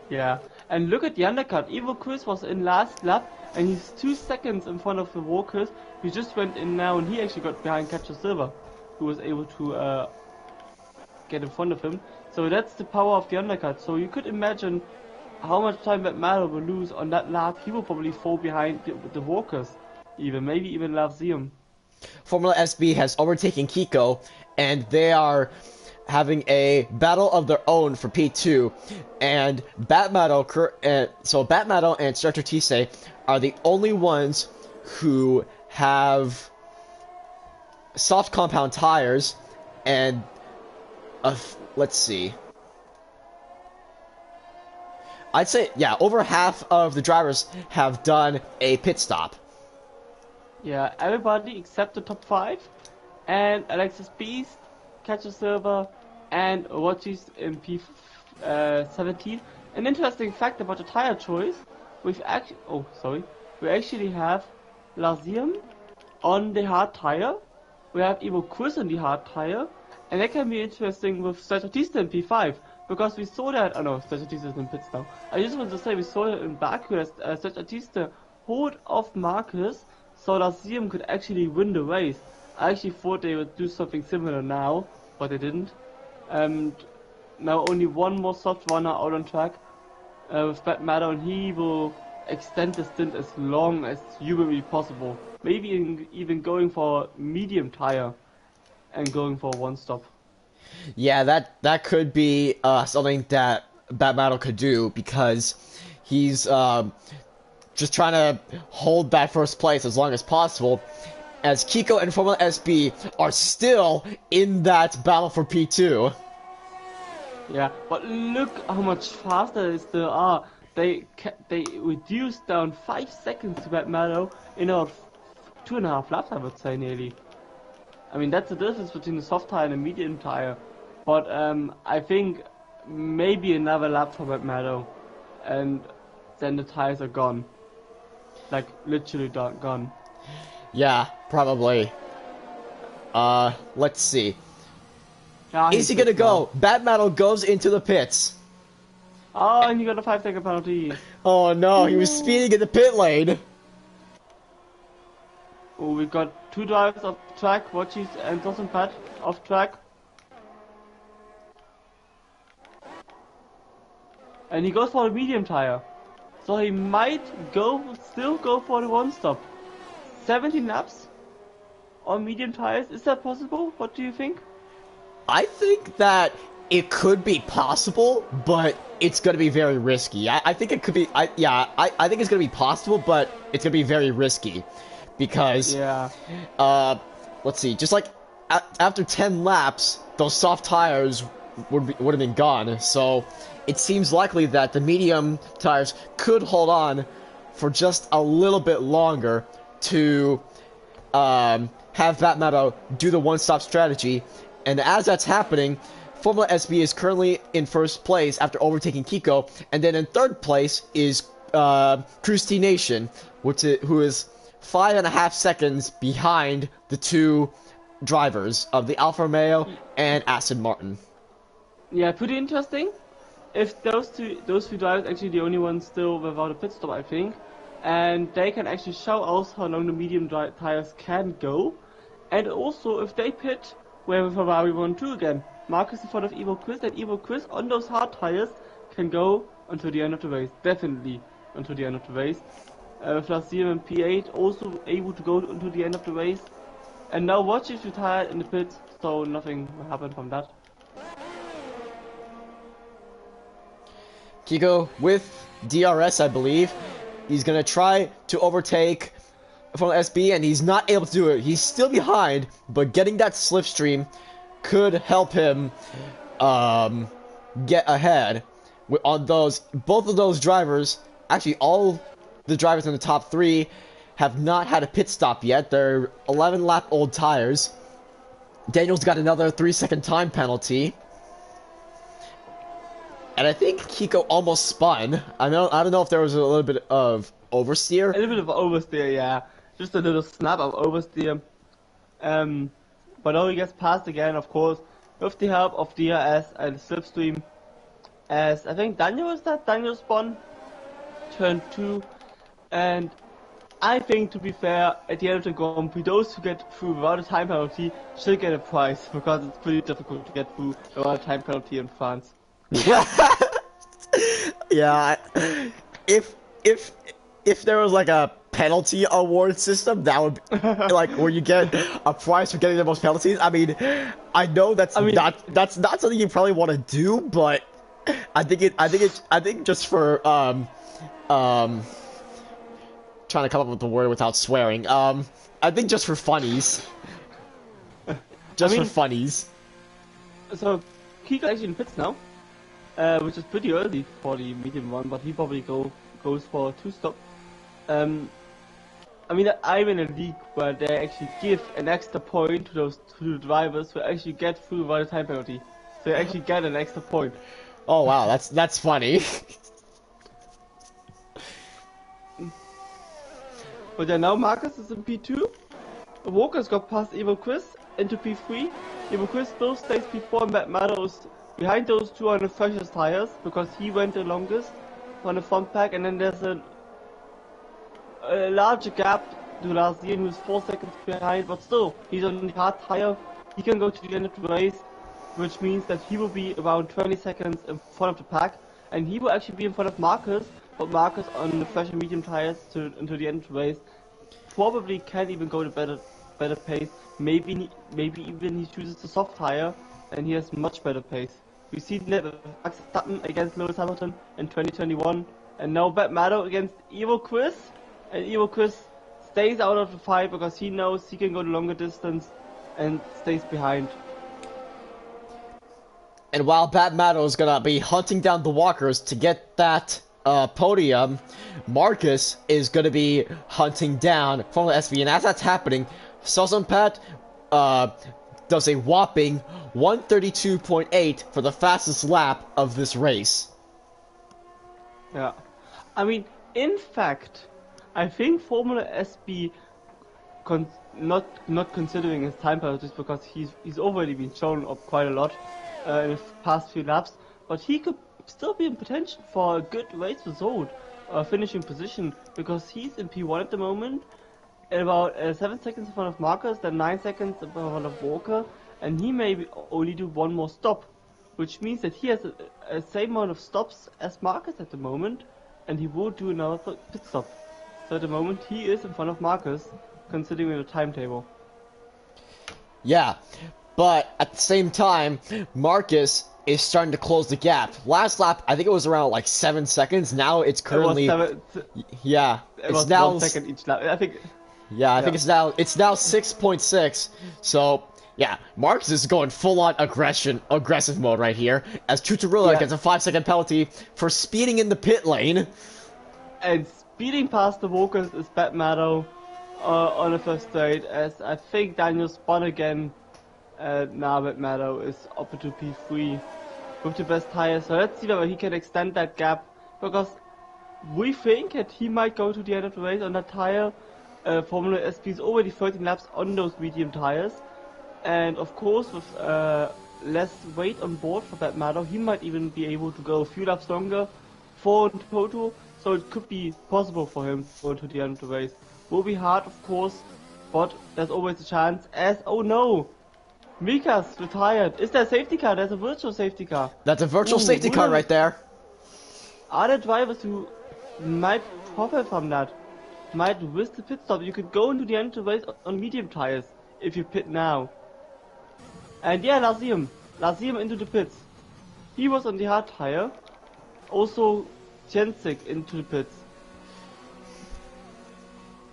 Yeah, and look at the undercut. Evo Chris was in last lap, and he's 2 seconds in front of the Walkers. He just went in now, and he actually got behind Catcher Silver, who was able to get in front of him. So that's the power of the undercut. So you could imagine how much time that Malo will lose on that lap. He will probably fall behind the Walkers, maybe even Lavzium. Formula SB has overtaken Kiko, and they are having a battle of their own for P2. And Batmetal and Structure Tise are the only ones who have soft compound tires, and let's see. I'd say, yeah, over half of the drivers have done a pit stop. Yeah, everybody except the top 5, and Alexis Beast, Catcher Silver, and Rochis in P17. An interesting fact about the tire choice, we actually have Lazium on the hard tire, we have Evo Chris on the hard tire, and that can be interesting with Statista in P5, because we saw that, oh no, Statista is in pits now. I just want to say we saw that in Baku that Statista hold off Marcus, so Lazium could actually win the race. I actually thought they would do something similar now, but they didn't. And now only one more soft runner out on track with Bad Matter, and he will extend the stint as long as humanly possible. Maybe even going for medium tire and going for one stop. Yeah, that could be something that Bad Battle could do, because he's just trying to hold that first place as long as possible, as Kiko and Formula SB are still in that battle for P2. Yeah, but look how much faster they are. They reduced down 5 seconds to Bad Matter in about 2.5 laps, I would say, nearly. I mean, that's the difference between the soft tire and the medium tire. But I think maybe another lap for Bad Matter, and then the tires are gone. Like, literally gone. Yeah, probably. Let's see. Ah, Is he gonna go? Bad Metal goes into the pits. Oh, and he got a 5-second penalty. Oh no, he was speeding in the pit lane. Oh, we got 2 drivers off track, Watchies and Dawson Pat off track. And he goes for a medium tire. so he might still go for the one stop. 17 laps on medium tires, is that possible? What do you think? I think that it could be possible, but it's going to be very risky. I think it could be. I think it's going to be possible, but it's going to be very risky because Yeah. let's see, just like after 10 laps, those soft tires would have been gone. So it seems likely that the medium tires could hold on for just a little bit longer to have Batmato do the one-stop strategy. And as that's happening, Formula SB is currently in first place after overtaking Kiko, and then in third place is Cruise T Nation, who is 5.5 seconds behind the two drivers of the Alfa Romeo and Aston Martin. Yeah, pretty interesting. If those two drivers actually the only ones still without a pit stop, I think, and they can actually show us how long the medium tires can go, and also if they pit, we have a Ferrari 1-2 again. Marcus in front of Evo Quiz, and Evo Quiz on those hard tires can go until the end of the race, definitely until the end of the race. Flacier and P8 also able to go until the end of the race. And now Watch is retired in the pit, so nothing will happen from that. Kiko with DRS, I believe. He's gonna try to overtake from SB, and he's not able to do it. He's still behind, but getting that slipstream could help him get ahead on both of those drivers. Actually, all the drivers in the top 3 have not had a pit stop yet. They're 11-lap-old tires. Daniel's got another 3-second time penalty. And I think Kiko almost spun. I don't know if there was a little bit of oversteer. A little bit of oversteer, yeah. Just a little snap of oversteer. But now he gets passed again, of course, with the help of DRS and slipstream. As I think Daniel spun turn 2, and I think, to be fair, at the end of the Grand Prix, those who get through without a time penalty should get a prize, because it's pretty difficult to get through without a time penalty in France. Yeah, if there was like a penalty award system, that would be, like where you get a prize for getting the most penalties. I mean, I know that's not something you probably want to do, but I think just for trying to come up with the word without swearing. I think just for funnies. Just for funnies. So Kiko actually in pits now, which is pretty early for the medium one, but he probably goes for a 2-stop. I mean, I'm in a league where they actually give an extra point to the drivers who actually get through without a time penalty. So they actually get an extra point. Oh wow, that's funny. But yeah, now Marcus is in P2. Walker's got past Evo Quiz into P3. Evo Quiz still stays P4, and Matt Meadows behind those two on the freshest tires because he went the longest on the front pack, and then there's a larger gap to Lazier, who's 4 seconds behind, but still, he's on the hard tire. He can go to the end of the race, which means that he will be around 20 seconds in front of the pack, and he will actually be in front of Marcus, but Marcus on the fresh and medium tires until the end of the race probably can even go to better pace. Maybe even he chooses the soft tire, and he has much better pace. We've seen that with Max Verstappen against Lewis Hamilton in 2021, and now Batmato against Evo Quiz, and Evo Quiz stays out of the fight because he knows he can go the longer distance and stays behind. And while Batmato is gonna be hunting down the walkers to get that podium, Marcus is gonna be hunting down Formula SV, and as that's happening, Sosumpat does a whopping 132.8 for the fastest lap of this race. Yeah, I mean, in fact, I think Formula SB, not considering his time penalties, because he's already been shown up quite a lot in his past few laps, but he could still be in potential for a good race result, finishing position, because he's in P1 at the moment, about 7 seconds in front of Marcus, then 9 seconds in front of Walker, and he may only do one more stop, which means that he has a same amount of stops as Marcus at the moment, and he will do another pit stop. So at the moment he is in front of Marcus, considering the timetable. Yeah, but at the same time, Marcus is starting to close the gap. Last lap, I think it was around like 7 seconds. Now it's currently, yeah, It it's was now 1 second each lap. I think. Yeah, I think it's now 6.6. So yeah, Marcus is going full on aggressive mode right here as Tutorilla gets a 5-second penalty for speeding in the pit lane. And speeding past the walkers is bad Meadow on the first straight, as I think Daniel spun again. Now bad Meadow is up to P3 with the best tires. So let's see whether he can extend that gap, because we think that he might go to the end of the race on that tire. Formula SP is already 13 laps on those medium tires, and of course with less weight on board for that matter, he might even be able to go a few laps longer, 4 in total, so it could be possible for him to go to the end of the race. Will be hard, of course, but there's always a chance. Oh no, Mika's retired. Is there a safety car? There's a virtual safety car. That's a virtual safety car right there. Are there drivers who might profit from that? Might risk the pit stop? You could go into the end of the race on medium tires if you pit now. And yeah, Lazim into the pits. He was on the hard tire. Also, Jensik into the pits.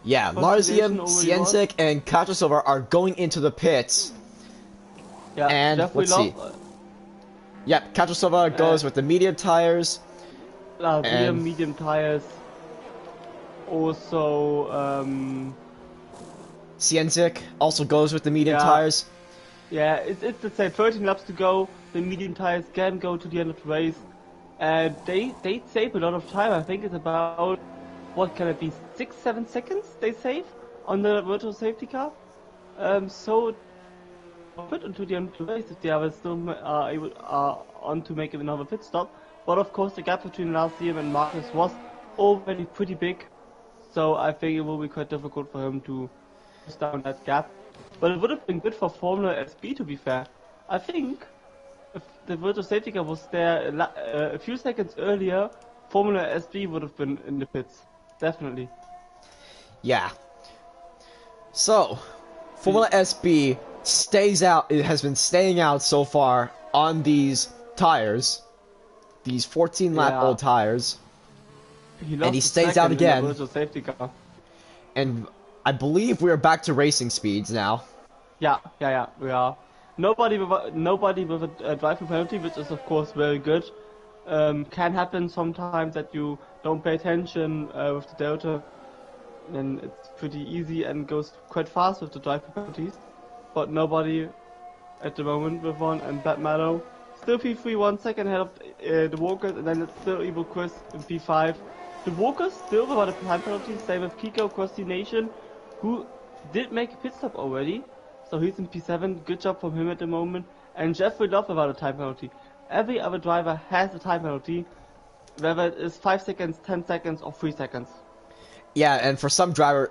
Yeah, Larzium, Cientic, and Katrasova are going into the pits. Yeah, and let's see. Yep, Katrasova goes with the medium tires. Larzium, medium tires. Also, Cientic also goes with the medium tires. Yeah, it's the same. 13 laps to go. The medium tires can go to the end of the race, and they save a lot of time. I think it's about, what can it be, 6-7 seconds they save on the virtual safety car. So put into the end of the race if the others still are on to make another pit stop. But of course, the gap between Larzium and Marcus was already pretty big. So I think it will be quite difficult for him to close down that gap. But it would have been good for Formula SB, to be fair. I think if the virtual safety car was there a few seconds earlier, Formula SB would have been in the pits. Definitely. Yeah. So, Formula SB stays out. It has been staying out so far on these tires. These 14 lap old tires. And he stays out again. Safety car. And I believe we are back to racing speeds now. Yeah, we are. Nobody with a driving penalty, which is of course very good. Can happen sometimes that you don't pay attention with the delta, and it's pretty easy and goes quite fast with the driving penalties. But nobody at the moment with one, and Bad Meadow still P3, 1 second ahead of the walkers, and then it's still Evil Chris in P5. The walkers still without a time penalty, same with Kiko across the nation, who did make a pit stop already, so he's in P7, good job from him at the moment, and Jeffrey Love without a time penalty. Every other driver has a time penalty, whether it is 5 seconds, 10 seconds, or 3 seconds. Yeah, and for some drivers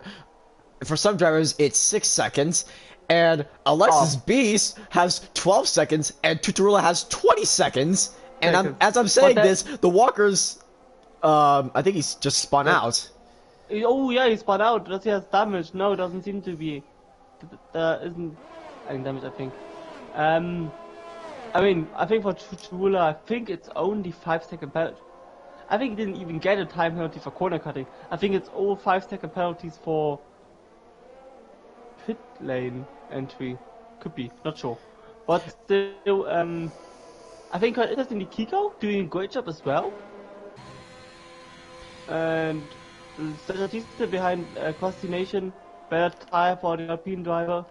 it's 6 seconds, and Alexis Beast has 12 seconds, and Tutorilla has 20 seconds, and as I'm saying this, the walkers, I think he's just spun out. Oh yeah, he spun out. Does he has damage? No, it doesn't seem to be. There isn't any damage, I think. I mean, I think for Tutorilla, I think it's only 5-second penalty. I think he didn't even get a time penalty for corner cutting. I think it's all 5-second penalties for pit lane entry. Could be, not sure. But still, I think quite interestingly, Kiko doing a great job as well. And Statista behind Nation, better tire for the European driver,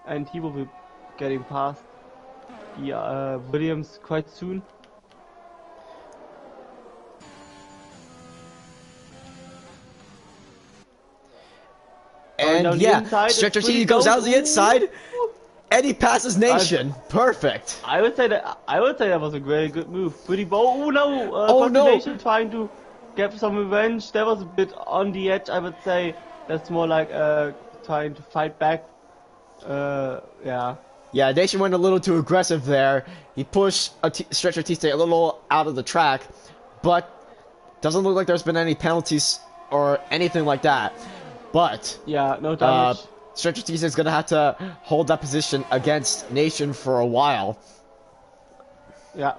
and he will be getting past the Williams quite soon. And yeah, Stretcher T goes out the inside, and he passes Nation. Perfect. I would say that was a very good move. Pretty bold. Oh no! Oh no! Nation trying to get some revenge. That was a bit on the edge, I would say. That's more like trying to fight back. Yeah. Yeah, Nation went a little too aggressive there. He pushed Stretcher T a little out of the track, but Doesn't look like there's been any penalties or anything like that. But Yeah, no damage. Strategies is gonna have to hold that position against Nation for a while. Yeah.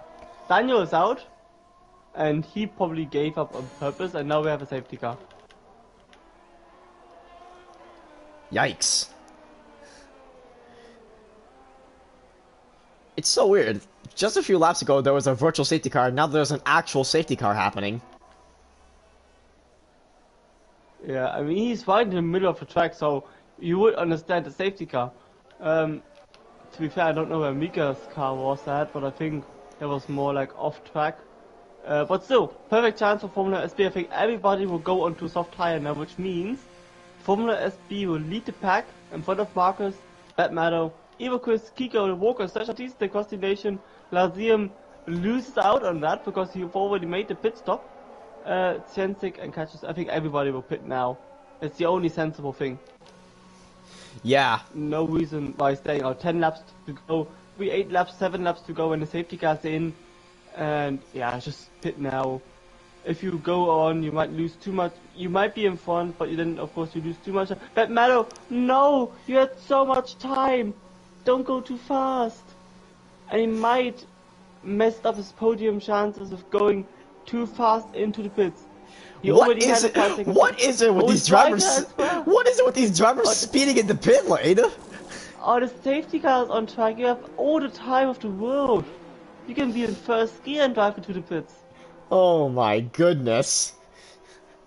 Daniel is out, and he probably gave up on purpose, and now we have a safety car. Yikes. It's so weird. Just a few laps ago, there was a virtual safety car, now there's an actual safety car happening. Yeah, I mean, he's right in the middle of the track, so you would understand the safety car. To be fair, I don't know where Mika's car was at, but I think it was more like off track. But still, perfect chance for Formula SB. I think everybody will go onto soft tire now, which means Formula SB will lead the pack in front of Marcus, Bad Meadow, Chris, Kiko, Walker, Sasha the across the nation. Lazium loses out on that because he's already made the pit stop. Cientic and catches. I think everybody will pit now. It's the only sensible thing. Yeah. No reason why staying out. 10 laps to go. 8 laps, 7 laps to go when the safety car's in. And yeah, just pit now. If you go on, you might lose too much. You might be in front, but then of course you lose too much. But Meadow, no! You had so much time! Don't go too fast! And he might mess up his podium chances of going too fast into the pits. What is it with these drivers? What is it with these drivers speeding in the pit lane? Oh, the safety car is on track. You have all the time of the world. You can be in first gear and drive into the pits. Oh my goodness.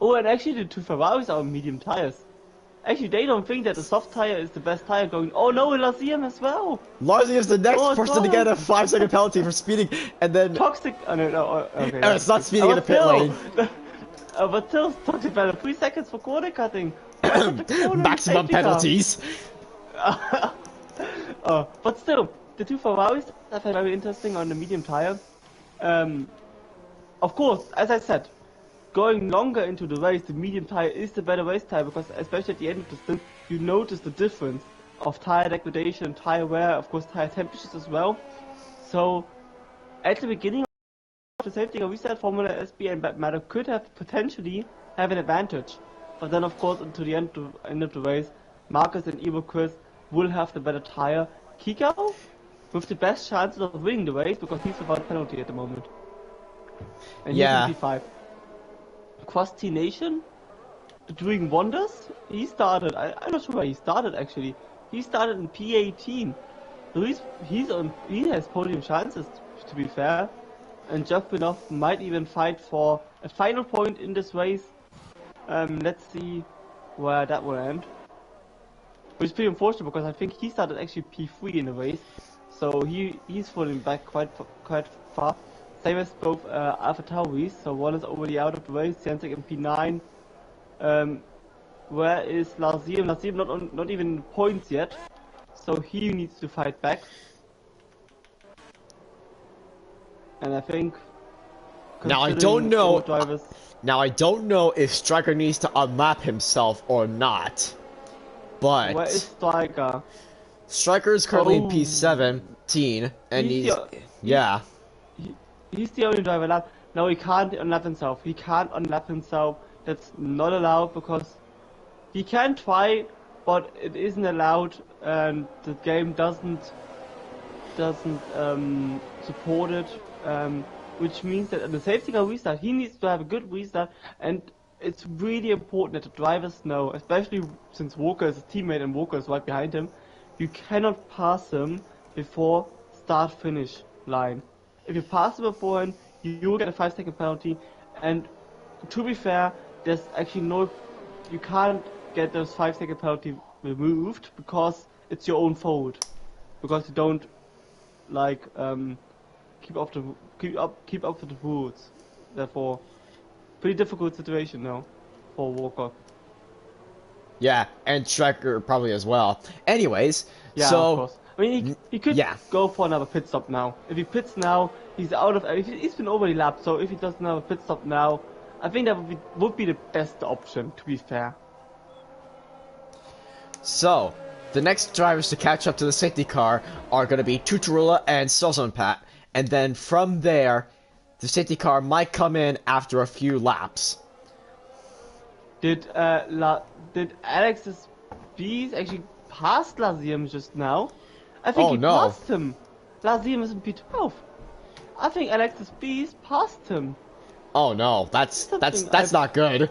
Oh, and actually the two Ferraris are on medium tires. Actually, they don't think that the soft tire is the best tire going. Oh no, Lazium as well. Lazium is the next person to get a 5-second penalty for speeding, and then toxic. Oh no, no. Okay. And it's not speeding in the pit lane. But still, toxic penalty. 3 seconds for corner cutting. Maximum penalties. But still, the two Ferraris are very interesting on the medium tire. Of course, as I said, going longer into the race, the medium tire is the better race tire because especially at the end of the stint, you notice the difference of tire degradation, tire wear, of course tire temperatures as well. So at the beginning of the safety car, we said Formula SB and Bad Matter could have potentially have an advantage. But then of course until the end of the race, Marcus and Chris will have the better tire. Kiko with the best chances of winning the race because he's without penalty at the moment. And yeah. He's in P5. Cross T Nation doing wonders. He started. I'm not sure where he started actually. He started in P18. So he has podium chances to be fair. And Jovpinov might even fight for a final point in this race. Let's see where that will end. Which is pretty unfortunate because I think he started actually P3 in the race. So he's falling back quite far. Same as both Alpha Tauris, so one is already out of the race, Cientic in P9. Where is Lazium? Lazium not even points yet, so he needs to fight back. And I think... Now I don't know... Now I don't know if Striker needs to unmap himself or not, but... Where is Striker? Striker is currently in P17, and yeah. He's the only driver lap. No, he can't unlap himself. He can't unlap himself. That's not allowed because he can try, but it isn't allowed, and the game doesn't support it. Which means that at the safety car restart, he needs to have a good restart, and it's really important that the drivers know, especially since Walker is a teammate and Walker is right behind him. You cannot pass him before start-finish line. If you pass him beforehand, you will get a 5-second penalty, and to be fair, there's actually you can't get those 5-second penalty removed because it's your own fault, because you don't like keep up with the rules. Therefore, pretty difficult situation now for Walker. Yeah, and Striker probably as well. Anyways, yeah, so of course. I mean, he could go for another pit stop now. If he pits now, he's out of. He's been already lapped, so if he does another pit stop now, I think that would be the best option. To be fair. So, the next drivers to catch up to the safety car are going to be Tutorula and Sozonpat, and then from there, the safety car might come in after a few laps. Did Alex's Bees actually pass Laziem just now? I think Oh, he no. passed him. Laziem is in P12. I think Alex's Bees passed him. Oh no, that's not good.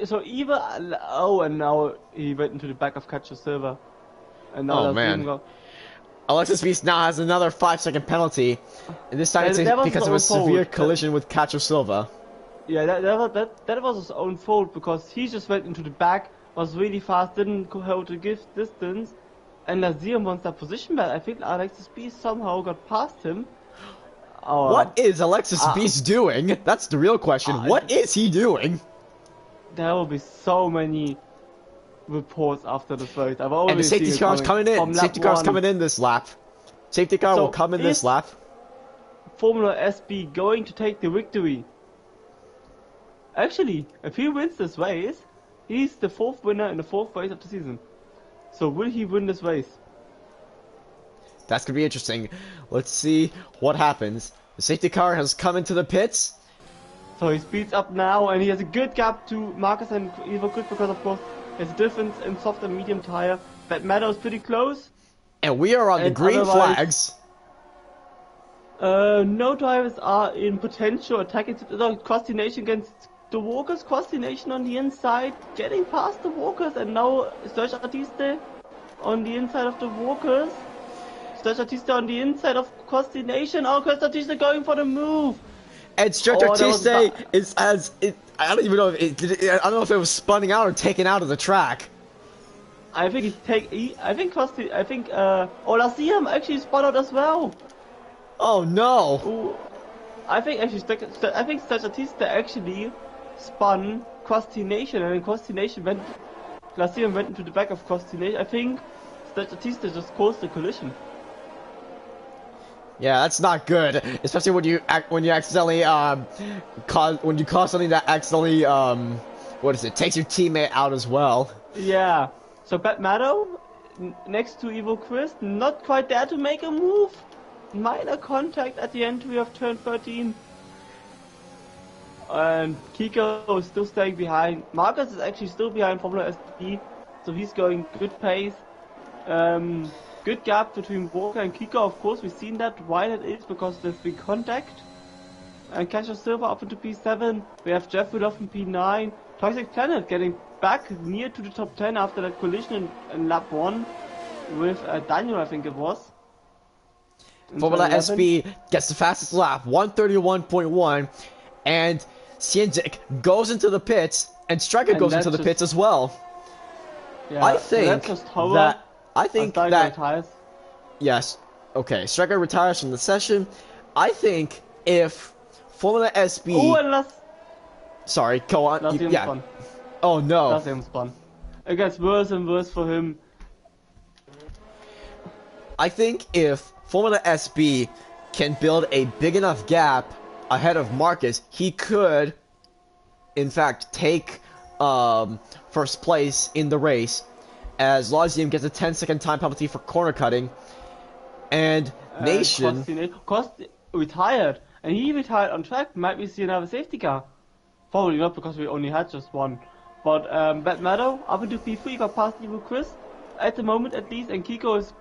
So either and now he went into the back of Catcher Silver, and now Oh Laziem man. Alexis Beast now has another 5-second penalty, and this time it's because of a severe collision with Cacho Silva. Yeah, that was his own fault, because he just went into the back, was really fast, didn't hold the gift distance, and Laziem wants that position back. I think Alexis Beast somehow got past him. What is Alexis Beast doing? That's the real question. What is he doing? There will be so many reports after the race. I've always and the safety car's coming in. Safety car's coming in this lap. Safety car will come in this lap. Formula SB going to take the victory. Actually, if he wins this race, he's the 4th winner in the 4th race of the season. So will he win this race? That's gonna be interesting. Let's see what happens. The safety car has come into the pits. So he speeds up now, and he has a good gap to Marcus and Evo Chris, because of course there's a difference in soft and medium tire. That Meadow is pretty close. And we are on the green flags. No drivers are in potential attacking. Cross-nation against the walkers. Cross-nation on the inside, getting past the walkers, and now Sergio Batiste on the inside of the walkers. Sergio Batiste on the inside of Cross-nation. Oh, Sergio Batiste going for the move. And Sergio Batiste is I don't even know if I don't know if it was spunning out or taken out of the track. I think Laziem actually spun out as well. Oh no! Ooh, I think Sergio Batiste actually spun Cross-nation, and then Cross-nation Laziem went into the back of Cross-nation. I think Sergio Batiste just caused the collision. Yeah, that's not good, especially when you accidentally cause something that accidentally takes your teammate out as well. Yeah. So Bad Meadow next to Evo Chris, not quite there to make a move. Minor contact at the entry of turn 13. And Kiko is still staying behind. Marcus is actually still behind Formula SD, so he's going good pace. Good gap between Walker and Kiko, of course, we've seen that. Why that is, because there's been contact. And Casio Silva up into P7. We have Jeff Willoff in P9. Toxic Planet getting back near to the top 10 after that collision in lap 1 with Daniel, I think it was. Formula SB gets the fastest lap, 131.1, and Cienzik goes into the pits, and Striker goes into the pits as well. Yeah, I think that yes, okay, Striker retires from the session. I think if Formula SB... Sorry, go on. Yeah. Spun. Oh no. Laziem spun. It gets worse and worse for him. I think if Formula SB can build a big enough gap ahead of Marcus, he could, in fact, take first place in the race, as Laziem gets a 10-second time penalty for corner cutting, and Nation... retired, and he retired on track. Might we see another safety car? Probably not, because we only had just one. But Bad Meadow up into P3, got past Evo Chris at the moment at least, and Kiko is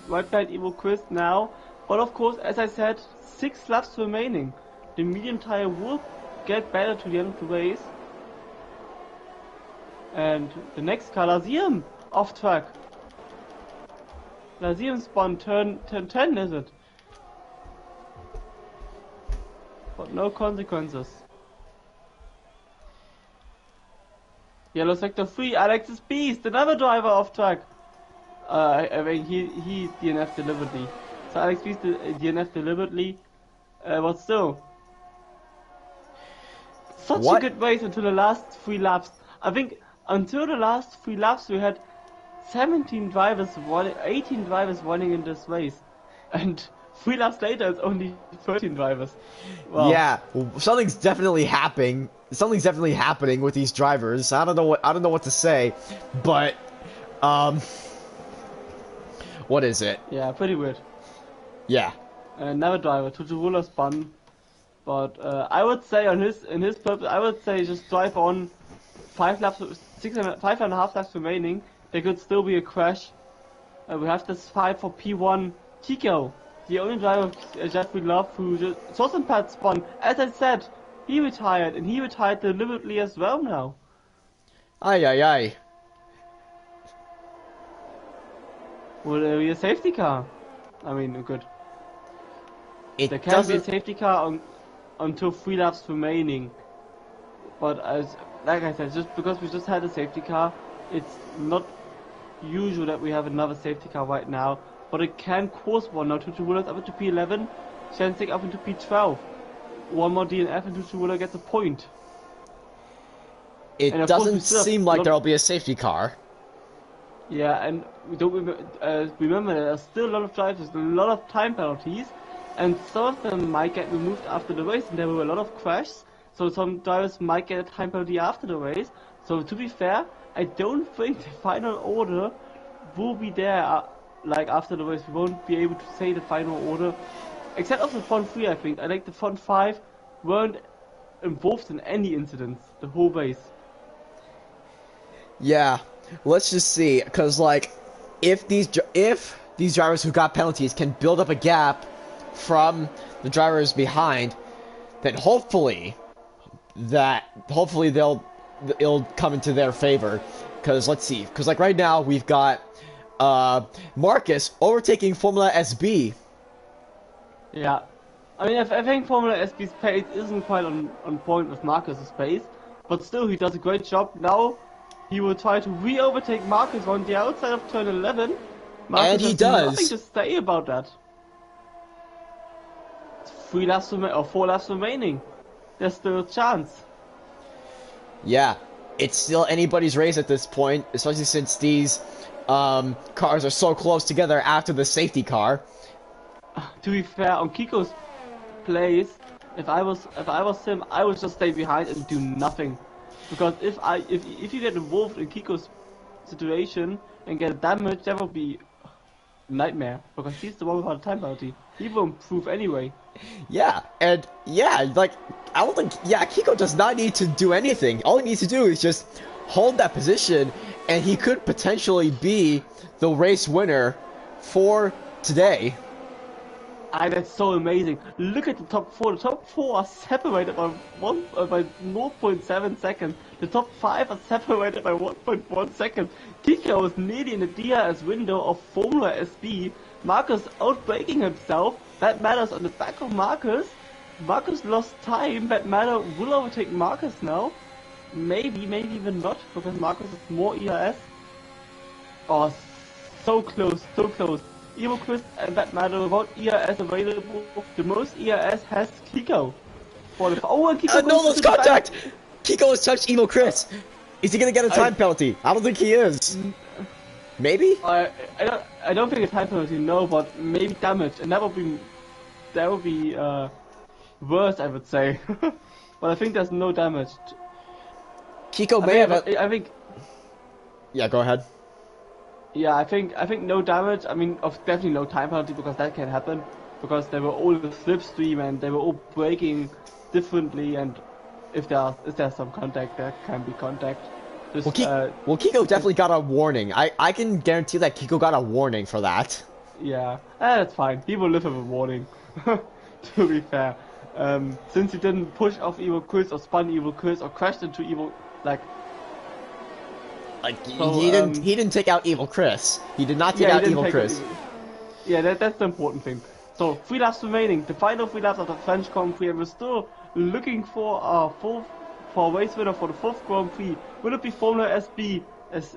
right behind Evo Chris now. But of course, as I said, 6 laps remaining. The medium tire will get better to the end of the race. And the next car, Laziem, off track. Laziem spun turn 10, is it? But no consequences. Yellow sector 3, Alexis Beast, another driver off track. I think he DNF'd deliberately. So Alex Beast DNF'd deliberately, but still. Such a good race until the last 3 laps. I think until the last 3 laps we had 18 drivers running in this race. And 3 laps later it's only 13 drivers. Wow. Yeah, something's definitely happening. Something's definitely happening with these drivers. I don't know what to say, but what is it? Yeah, pretty weird. Yeah. Never driver. Tuturulla spun. But I would say in his purpose, I would say just drive on 5 laps, 5.5 laps remaining. There could still be a crash. We have this fight for P1. Chico, the only driver Jeff we love who just saw some pad spun. As I said, he retired and he retired deliberately as well now. Ay ay ay. Will there be a safety car? I mean, good. It There can be a doesn't. safety car until 3 laps remaining. But like I said, just because we just had a safety car, it's not usual that we have another safety car right now. But it can cause one now. Tuturulla's up into P11, Shensik up into P12. One more DNF and Tuturulla gets a point. It And of course doesn't seem like there'll be a safety car. Yeah, and we don't remember there are still a lot of drivers, a lot of time penalties, and some of them might get removed after the race, and there were a lot of crashes, so some drivers might get a time penalty after the race. So to be fair, I don't think the final order will be there like after the race. We won't be able to say the final order, except of the front three. I think I think the front five weren't involved in any incidents the whole race. Yeah. Let's just see, because like, if these drivers who got penalties can build up a gap from the drivers behind, then hopefully it'll come into their favor. Because let's see, because like right now we've got Marcus overtaking Formula SB. Yeah, I mean I think Formula SB's pace isn't quite on point with Marcus's pace, but still he does a great job now. He will try to re-overtake Marcus on the outside of turn 11. Marcus And he has does. nothing to say about that. 3 laps or 4 laps remaining. There's still a chance. Yeah, it's still anybody's race at this point, especially since these cars are so close together after the safety car. To be fair, on Kiko's place, if I was him, I would just stay behind and do nothing. Because if you get involved in Kiko's situation and get damaged, that will be a nightmare. Because he's the one without a time penalty. He will improve anyway. Yeah, and yeah, like, I don't think, yeah, Kiko does not need to do anything. All he needs to do is just hold that position, and he could potentially be the race winner for today. That's so amazing. Look at the top four. The top four are separated by 0.7 seconds. The top five are separated by 1.1 seconds. Kiko is nearly in the DRS window of Formula SB. Marcus outbraking himself. That matters on the back of Marcus. Marcus lost time. That matter will overtake Marcus now. Maybe even not, because Marcus has more ERS. Oh, so close, so close. Evo Chris and that matter without ERS available. The most ERS has Kiko. And Kiko No, lost contact! Kiko has touched Evil Chris. Is he gonna get a time penalty? I don't think he is. Maybe? I don't think a time penalty, no, but maybe damage, and that would be worse, I would say. But I think there's no damage. Kiko may have. I think. Yeah, go ahead. Yeah, I think no damage. I mean, definitely no time penalty, because that can happen, because they were all in the slipstream and they were all braking differently, and if there's some contact, there can be contact. Just, well, Kiko definitely got a warning. I can guarantee that Kiko got a warning for that. Yeah, that's fine. He will live with a warning. To be fair, since he didn't push off Evil Chris or spun Evil Chris or crashed into Evil, Like so, he didn't take out Evil Chris. He did not take out Evil Chris. Yeah, that's the important thing. So 3 laps remaining. The final 3 laps of the French Grand Prix, and we're still looking for a race winner for the 4th Grand Prix. Will it be Formula SB as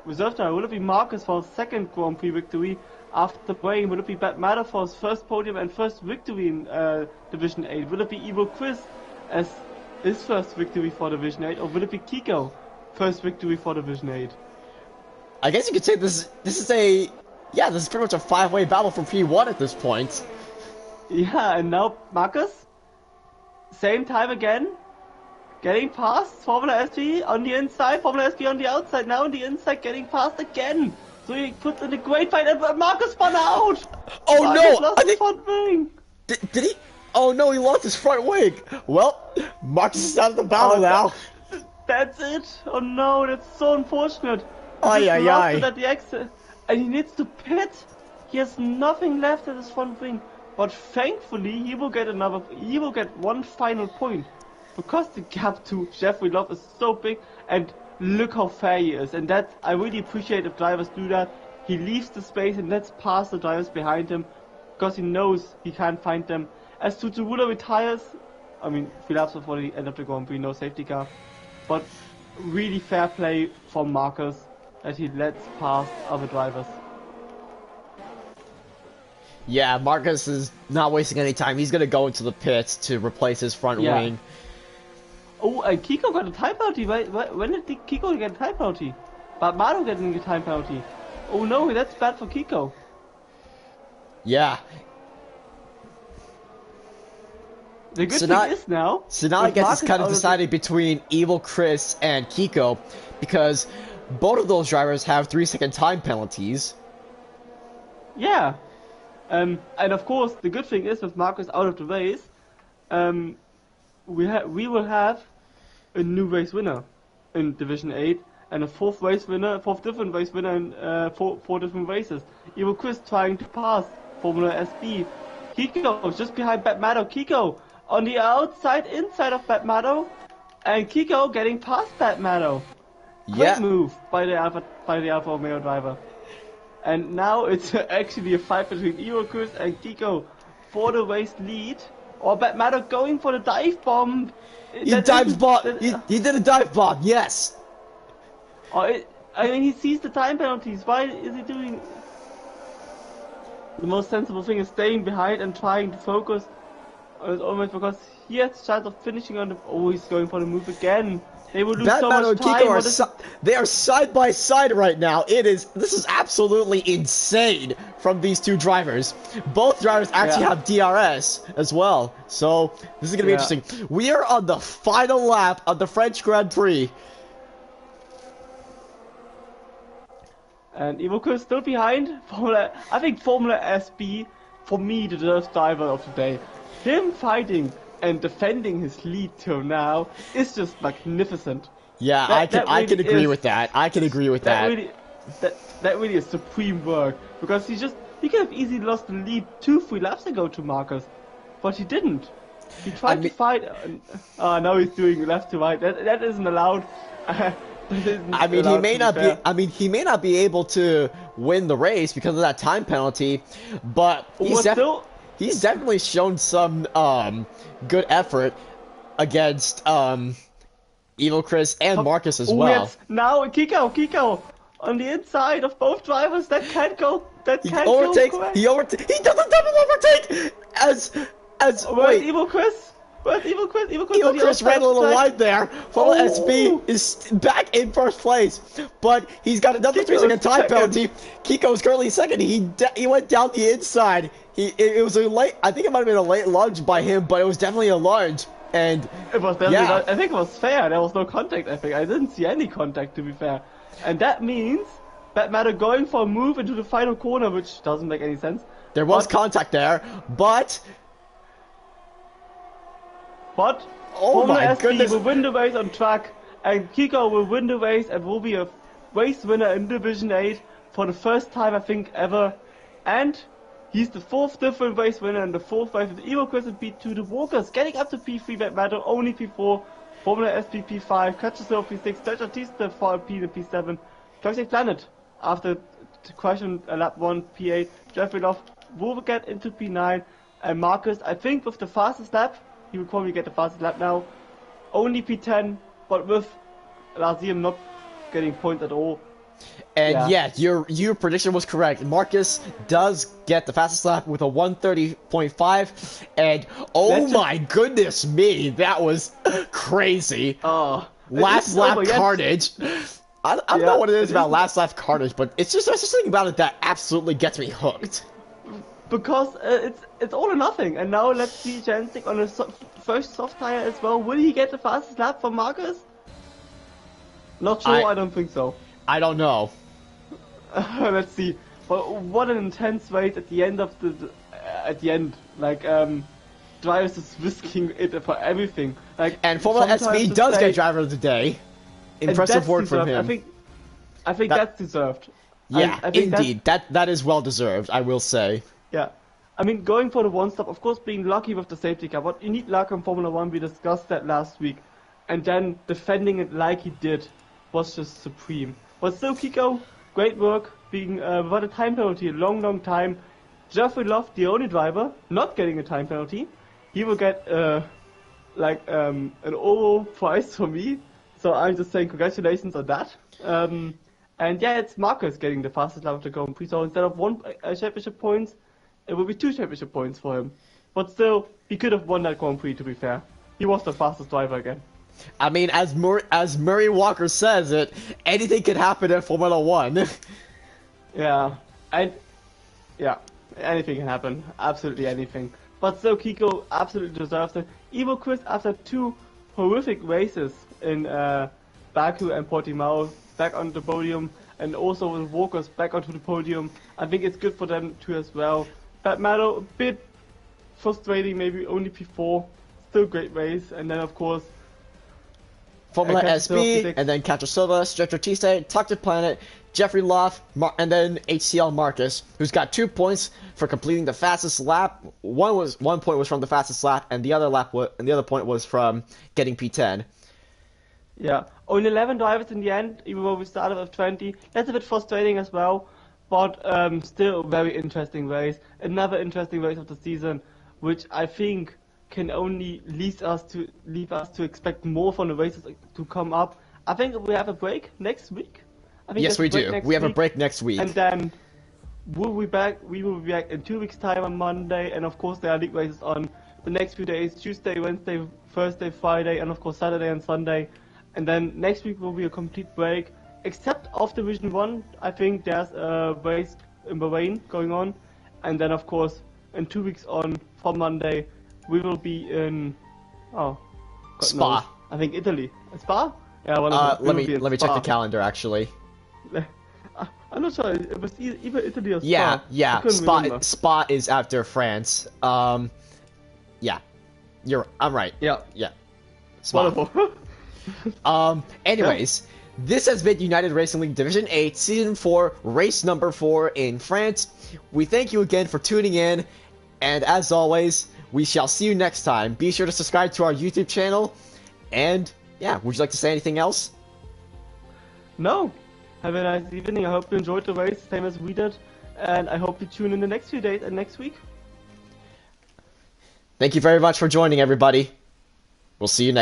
reserve driver? Will it be Marcus for his 2nd Grand Prix victory after playing? Will it be Bad Matter for his 1st podium and 1st victory in Division 8? Will it be Evil Chris as his 1st victory for Division 8, or will it be Kiko? 1st victory for Division 8. I guess you could say this is pretty much a 5-way battle for P1 at this point. Yeah, and now Marcus, same time again, getting past Formula SB on the inside, Formula SB on the outside, now on the inside, getting past again. So he puts in a great fight and Marcus spun out! Oh Marcus no! lost I his think front wing! did he? Oh no! He lost his front wing. Well, Marcus is out of the battle now. That's it! Oh no, that's so unfortunate! He Ay, just ay, lost ay. it at the exit, and he needs to pit! He has nothing left at his front wing, but thankfully he will get one final point, because the gap to Jeffrey Love is so big, and look how fair he is, and that, I really appreciate if drivers do that. He leaves the space and lets pass the drivers behind him, because he knows he can't find them. As Tsuruda retires, I mean, 3 laps before the end of the Grand Prix, no safety car. But really fair play from Marcus that he lets pass other drivers. Yeah, Marcus is not wasting any time. He's gonna go into the pits to replace his front wing. Oh, and Kiko got a time penalty. When did Kiko get a time penalty? But Mado getting a time penalty. Oh no, that's bad for Kiko. Yeah. The good thing is now... So now I guess it's kind of decided between Evil Chris and Kiko, because both of those drivers have 3-second time penalties. Yeah. And of course, the good thing is with Marcus out of the race, we will have a new race winner in Division 8, and a fourth different race winner in four different races. Evil Chris trying to pass Formula SB. Kiko just behind Batmado. Kiko on the inside of Batmado, and Kiko getting past Batmado. Yeah. Great move by the Alfa Romeo driver. And now it's actually a fight between Evil Chris and Kiko for the race lead. Or Batmado going for the dive bomb. He dives bomb. He did a dive bomb. Yes. I mean, he sees the time penalties. Why is he doing? The most sensible thing is staying behind and trying to focus. Almost because he has a chance of finishing on the. Oh, he's going for the move again. They will lose so much and time. Kiko they are side by side right now. This is absolutely insane from these two drivers. Both drivers actually have DRS as well, so this is gonna be interesting. We are on the final lap of the French Grand Prix. And Ivoco is still behind. I think Formula SB, for me, the worst driver of the day. Him fighting and defending his lead till now is just magnificent. Yeah, I can agree with that. I can agree with that. That really is supreme work, because he could have easily lost the lead 2-3 laps ago to Marcus, but he didn't. He tried to fight. Now he's doing left to right. That isn't allowed. I mean, he may not be. I mean, he may not be able to win the race because of that time penalty, but he's definitely shown some good effort against Evil Chris and Marcus as well. Yes. Now Kiko on the inside of both drivers. That can't go. That can't go. He does a double overtake as wait. Evil Chris. Where's Evil Chris? Evil Chris ran a little wide there. Formula SB is back in first place, but he's got another 3-second time penalty. Kiko is currently second. He went down the inside. It was a late. I think it might have been a late lunge by him, but it was definitely a lunge. And it was definitely. Not, I think it was fair. There was no contact. I didn't see any contact, to be fair. And that means Batmatter going for a move into the final corner, which doesn't make any sense. There was contact there, but. Oh my goodness! will win the race on track, and Kiko will win the race and will be a race winner in Division 8 for the first time, I think, ever. And he's the 4th different race winner in the 4th race with Evo Chris and P2. The Walkers getting up to P3 that matter, only P4. Formula SP P5, Catcher P6, Dutch Artista for P and P7. Toxic Planet after the crash on lap 1 P8. Jeffrey Love will get into P9, and Marcus, I think, with the fastest lap. He will probably get the fastest lap now. Only P10, but with Lazium not getting points at all. And yeah, your prediction was correct. Marcus does get the fastest lap with a 1:30.5, and oh my goodness me, that was crazy. Last lap carnage. I don't know what it is about last lap carnage, but it's just there's something about it that absolutely gets me hooked. Because it's all or nothing, and now let's see Jancic on his first soft tire as well. Will he get the fastest lap from Marcus? Not sure. I don't think so. I don't know. let's see. But what an intense race at the end of like drivers just risking it for everything. Like, And Formula SB does get driver of the day. Impressive work from him. I think that's deserved. Yeah, I think indeed. That is well deserved, I will say. Yeah. I mean, going for the one stop, of course, being lucky with the safety car, but you need luck in Formula 1, we discussed that last week. And then defending it like he did was just supreme. But still, Kiko, great work, being without a time penalty a long time. Jeffrey Love, the only driver, not getting a time penalty. He will get an oval prize for me. So I'm just saying congratulations on that. And yeah, it's Marcus getting the fastest lap of the Grand Prix. So instead of one championship points, it will be 2 championship points for him. But still, he could have won that Grand Prix, to be fair. He was the fastest driver again. I mean, as Murray Walker says it, anything can happen in Formula 1. Yeah, anything can happen. Absolutely anything. But still, Kiko absolutely deserves it. Even Chris, after 2 horrific races in Baku and Portimao, back on the podium, and also with Walkers back onto the podium, I think it's good for them too as well. That matter a bit frustrating, maybe only P4. Still great race, and then of course Formula SB, and then Cacho Silva, Stretcher Tiste, Talk to Planet, Jeffrey Loff, and then HCL Marcus, who's got 2 points for completing the fastest lap. One point was from the fastest lap, and the other point was from getting P10. Yeah, only 11 drivers in the end, even though we started with 20. That's a bit frustrating as well, but still a very interesting race. Another interesting race of the season, which I think can only lead us to expect more from the races to come up. I think we have a break next week. Yes, we do. We have a break next week. And then we will be back in 2 weeks' time on Monday, and of course there are league races on the next few days, Tuesday, Wednesday, Thursday, Friday, and of course Saturday and Sunday. And then next week will be a complete break, except of Division 1. I think there's a race in Bahrain going on. And then of course in 2 weeks on, from Monday, we will be in Spa. Knows. I think Italy. Spa? Yeah, let me check the calendar actually. I'm not sure. It was either Italy or Spa. Yeah. Spa is after France. Yeah. I'm right. Yeah. Spa. Wonderful. Anyways, this has been United Racing League Division 8, Season 4, race number 4 in France. We thank you again for tuning in, and as always, we shall see you next time. Be sure to subscribe to our YouTube channel, and yeah, would you like to say anything else? No. Have a nice evening. I hope you enjoyed the race, same as we did, and I hope you tune in the next few days and next week. Thank you very much for joining, everybody. We'll see you next